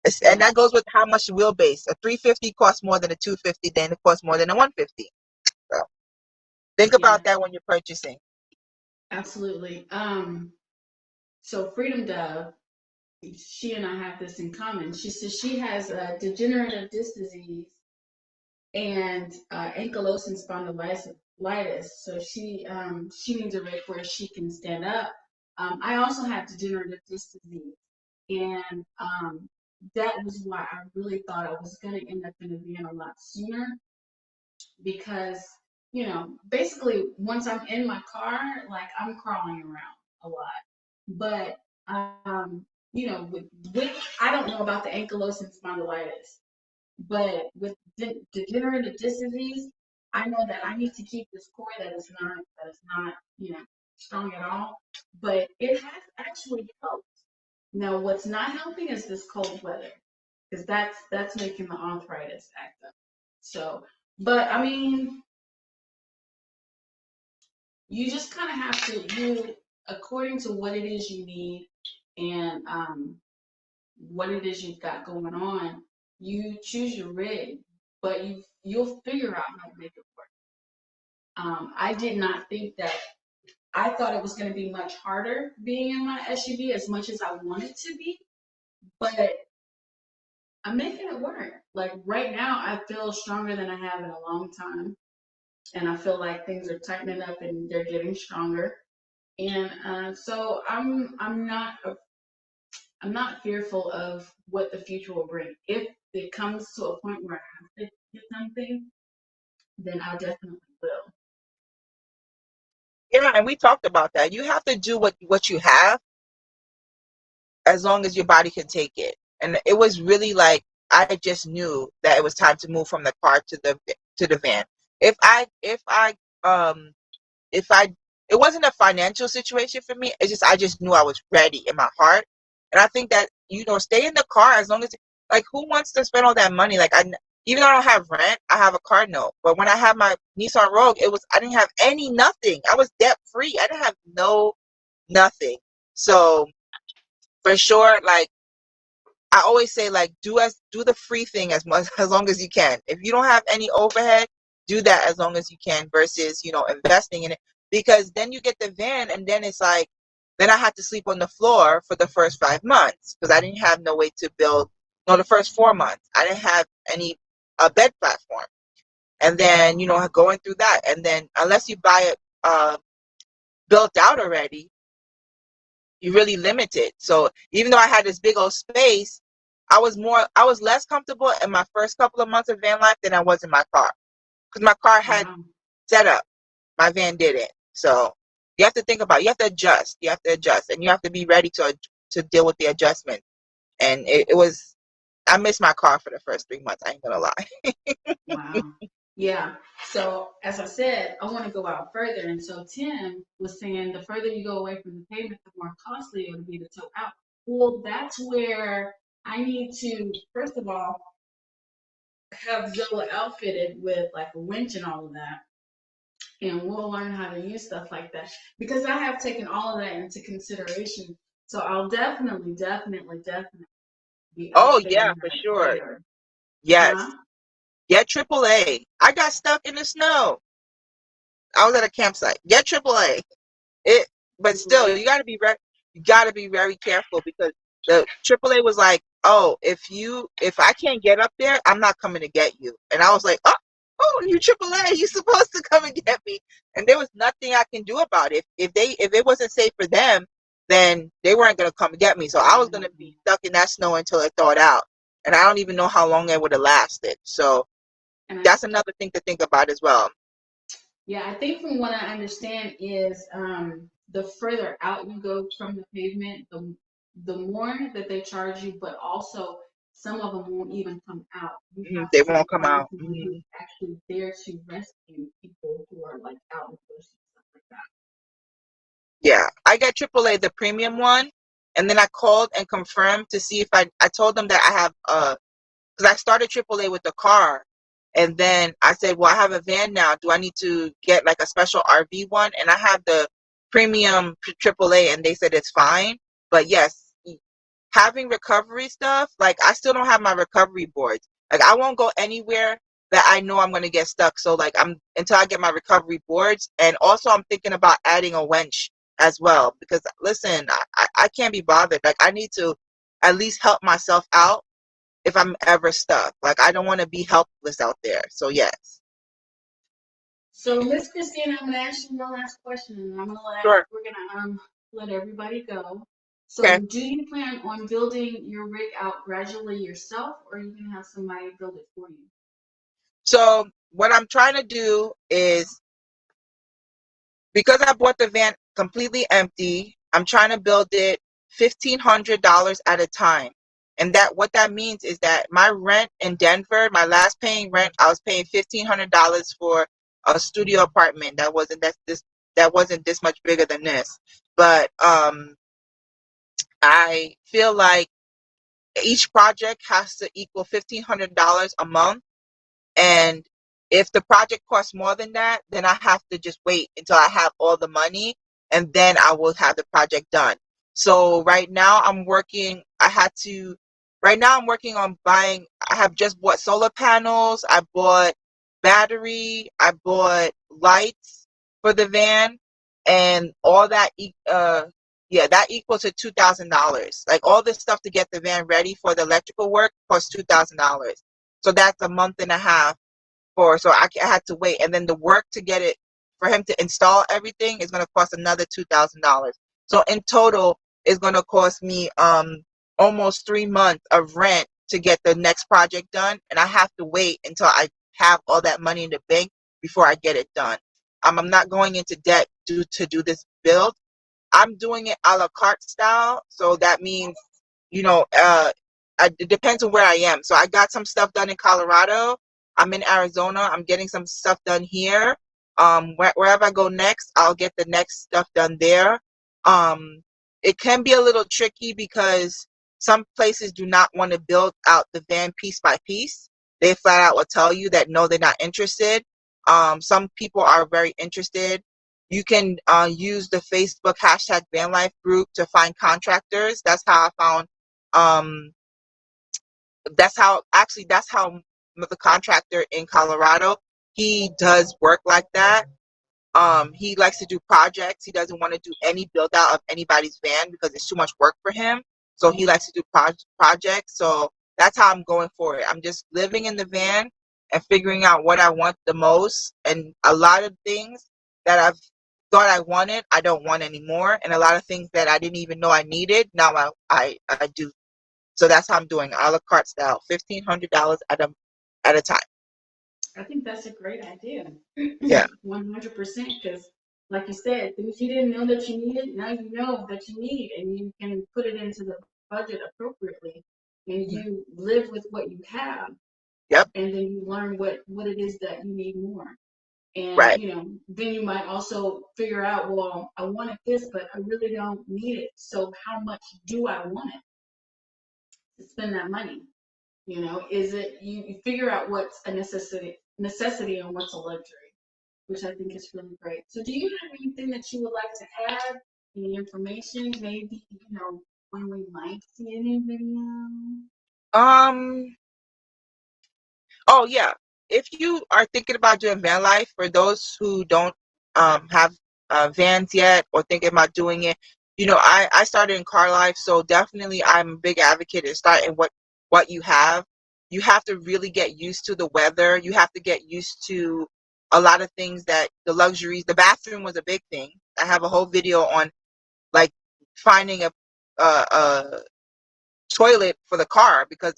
And Yeah, that goes with how much the wheelbase. A 350 costs more than a 250, then it costs more than a 150. So think yeah, about that when you're purchasing. absolutely. So Freedom Dove, she and I have this in common. She says she has degenerative disc disease and ankylosing spondylitis. So she needs a rig where she can stand up. I also have degenerative disc disease, and that was why I really thought I was going to end up in a van a lot sooner because basically once I'm in my car, like I'm crawling around a lot. But with I don't know about the ankylosing spondylitis. But with degenerative disc disease, I know that I need to keep this core that is not strong at all. But it has actually helped. Now, what's not helping is this cold weather, because that's making the arthritis act up. So, but I mean, you just kind of have to according to what it is you need and what it is you've got going on, you choose your rig, but you'll figure out how to make it work. I did not think that. I thought it was going to be much harder being in my SUV as much as I wanted to be, but I'm making it work. Like right now, I feel stronger than I have in a long time, and I feel like things are tightening up and they're getting stronger. And so I'm not fearful of what the future will bring. If it comes to a point where I have to get something, then I definitely will. Yeah, and we talked about that. You have to do what you have as long as your body can take it. And it was really like I just knew that it was time to move from the car to the van. Um if I it wasn't a financial situation for me. It's just I just knew I was ready in my heart. And I think that stay in the car as long as like who wants to spend all that money? Like even though I don't have rent, I have a car note. But when I had my Nissan Rogue, I didn't have nothing. I was debt free. I didn't have nothing. So for sure, like I always say, like do the free thing as much as long as you can. If you don't have any overhead, do that as long as you can versus investing in it, because then you get the van and then it's like then I had to sleep on the floor for the first 5 months because I didn't have no way to build. No, the first 4 months I didn't have any a bed platform, and then going through that, and then unless you buy it built out already, you really limited. So even though I had this big old space, I was less comfortable in my first couple of months of van life than I was in my car because my car had Wow. setup. My van didn't. So you have to think about it. You have to adjust. You have to adjust, and you have to be ready to deal with the adjustment. And it was I missed my car for the first 3 months. I ain't gonna lie. Wow. Yeah. So as I said, I want to go out further. And so Tim was saying the further you go away from the pavement, the more costly it'll be to tow out. Well, that's where I need to, first of all, have Zola outfitted with like a winch and all of that. And we'll learn how to use stuff like that because I have taken all of that into consideration. So I'll definitely be Oh yeah, outfitting for her sure. better. Yes. Huh? Get AAA. I got stuck in the snow. I was at a campsite. Get AAA. It, but still, Right. you gotta be very careful because the AAA was like, oh, if I can't get up there, I'm not coming to get you. And I was like, you AAA, you supposed to come and get me. And there was nothing I can do about it. If it wasn't safe for them, then they weren't gonna come and get me. So I was gonna be stuck in that snow until it thawed out. And I don't even know how long it would have lasted. So And I that's another thing to think about as well. Yeah, I think from what I understand is the further out you go from the pavement, the more that they charge you, but also some of them won't even come out. You have They to won't come find out. someone who's actually there to rescue people who are like out in the bush and stuff like that. Yeah, I got AAA, the premium one, and then I called and confirmed to see if I told them that I have because I started AAA with the car, and then I said, well, I have a van now. Do I need to get like a special RV one? And I have the premium AAA, and they said it's fine. But yes, having recovery stuff, like I still don't have my recovery boards. Like I won't go anywhere that I know I'm going to get stuck. So like I'm until I get my recovery boards, and also I'm thinking about adding a winch as well because listen, I can't be bothered. Like I need to at least help myself out if I'm ever stuck. Like I don't want to be helpless out there. So yes. So Miss Christina, I'm gonna ask you one last question, and Sure. we're gonna let everybody go. So Okay. do you plan on building your rig out gradually yourself, or are you gonna have somebody build it for you? So what I'm trying to do is because I bought the van completely empty, I'm trying to build it $1,500 at a time. And that what that means is that my rent in Denver, my last paying rent, I was paying $1,500 for a studio apartment that wasn't this much bigger than this. But I feel like each project has to equal $1,500 a month. And if the project costs more than that, then I have to just wait until I have all the money and then I will have the project done. So right now I'm working on buying, I have just bought solar panels, I bought battery, I bought lights for the van and all that Yeah, that equals to $2,000. Like all this stuff to get the van ready for the electrical work costs $2,000. So that's a month and a half so I had to wait, and then the work to get it for him to install everything is going to cost another $2,000. So in total, it's going to cost me almost 3 months of rent to get the next project done, and I have to wait until I have all that money in the bank before I get it done. I'm not going into debt to do this build. I'm doing it a la carte style, so that means, you know, it depends on where I am. So I got some stuff done in Colorado. I'm in Arizona. I'm getting some stuff done here. Wherever I go next, I'll get the next stuff done there. It can be a little tricky because some places do not want to build out the van piece by piece. They flat out will tell you that no, they're not interested. Some people are very interested. You can use the Facebook hashtag van life group to find contractors. That's how I found um, that's how the contractor in Colorado, he does work like that. He likes to do projects. He doesn't want to do any build out of anybody's van because it's too much work for him. So he likes to do projects. So that's how I'm going for it. I'm just living in the van and figuring out what I want the most. And a lot of things that I've thought I wanted, I don't want anymore. And a lot of things that I didn't even know I needed, now I do. So that's how I'm doing, a la carte style, $1,500 at a time. I think that's a great idea. Yeah. 100%. Because, like you said, things you didn't know that you needed, now you know that you need, and you can put it into the budget appropriately. And you live with what you have, Yep. and then you learn what it is that you need more. And, Right. then you might also figure out, well, I wanted this, but I really don't need it. So how much do I want it to spend that money? Is it you figure out what's a necessity and what's a luxury, which I think is really great. So do you have anything that you would like to add? Any information? Maybe, when we might see a new video? Um, Oh yeah. If you are thinking about doing van life, for those who don't have vans yet or thinking about doing it, I started in car life, so definitely I'm a big advocate in starting what you have. You have to really get used to the weather. You have to get used to a lot of things, that the luxuries. The bathroom was a big thing. I have a whole video on like finding a toilet for the car because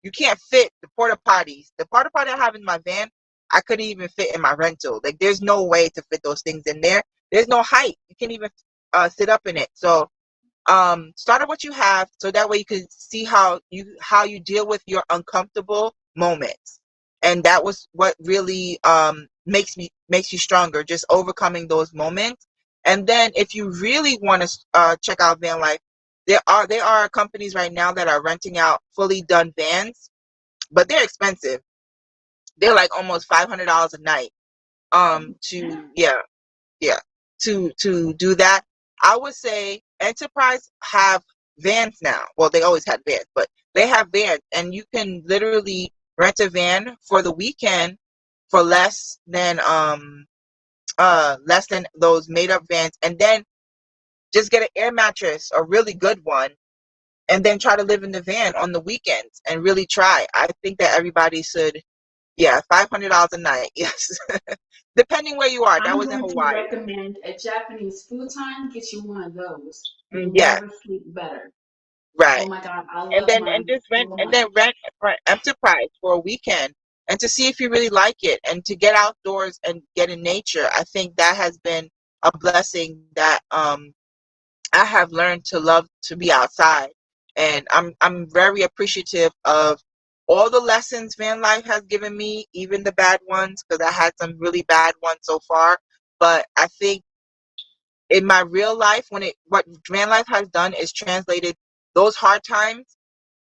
you can't fit the porta potties. The porta potty I have in my van, I couldn't even fit in my rental. Like there's no way to fit those things in there. There's no height. You can't even sit up in it. So start at what you have, so that way you can see how you deal with your uncomfortable moments. And that was what really makes you stronger, just overcoming those moments. And then if you really want to check out van life, there are companies right now that are renting out fully done vans, but they're expensive. They're like almost $500 a night. To yeah, to do that. I would say Enterprise have vans now. Well, they always had vans, but they have vans, and you can literally rent a van for the weekend for less than those made up vans, and then just get an air mattress, a really good one, and then try to live in the van on the weekends and really try. I think that everybody should, yeah, $500 a night. Yes. Depending where you are. That I'm was in going to Hawaii. recommend a Japanese futon. Get you one of those. You'll Yeah, never sleep better. Oh right. my God, I And love then and mine just rent so and then much. rent for Enterprise for a weekend, and to see if you really like it, and to get outdoors and get in nature. I think that has been a blessing that I have learned to love, to be outside. And I'm very appreciative of all the lessons van life has given me, even the bad ones, because I had some really bad ones so far. But I think in my real life, what van life has done is translated those hard times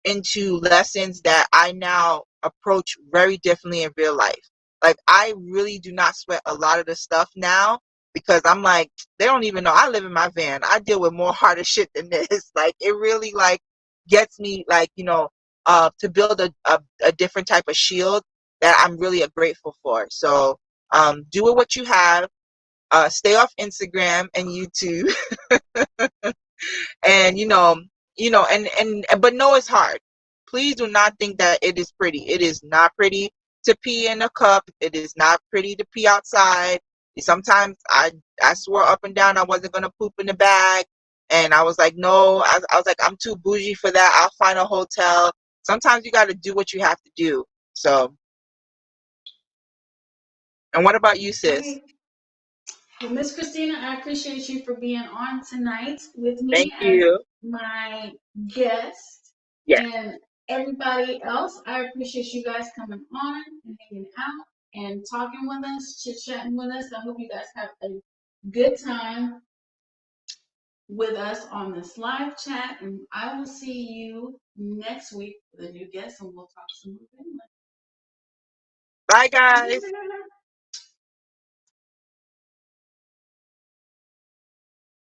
into lessons that I now approach very differently in real life. Like I really do not sweat a lot of the stuff now, because I'm like, they don't even know I live in my van. I deal with more harder shit than this. Like it really like gets me like, to build a different type of shield that I'm really grateful for. So do it what you have. Stay off Instagram and YouTube. And but no, it's hard. Please do not think that it is pretty. It is not pretty to pee in a cup. It is not pretty to pee outside. Sometimes I swore up and down I wasn't gonna poop in the bag, and I was like, no, I was like, I'm too bougie for that. I'll find a hotel. Sometimes you got to do what you have to do. So, and what about you, All sis? right. Well, Miss Christina, I appreciate you for being on tonight with Thank me as you. my guest. Yes. And everybody else, I appreciate you guys coming on and hanging out and talking with us, chit-chatting with us. I hope you guys have a good time with us on this live chat. And I will see you next week with a new guest, and we'll talk some more. Bye, guys.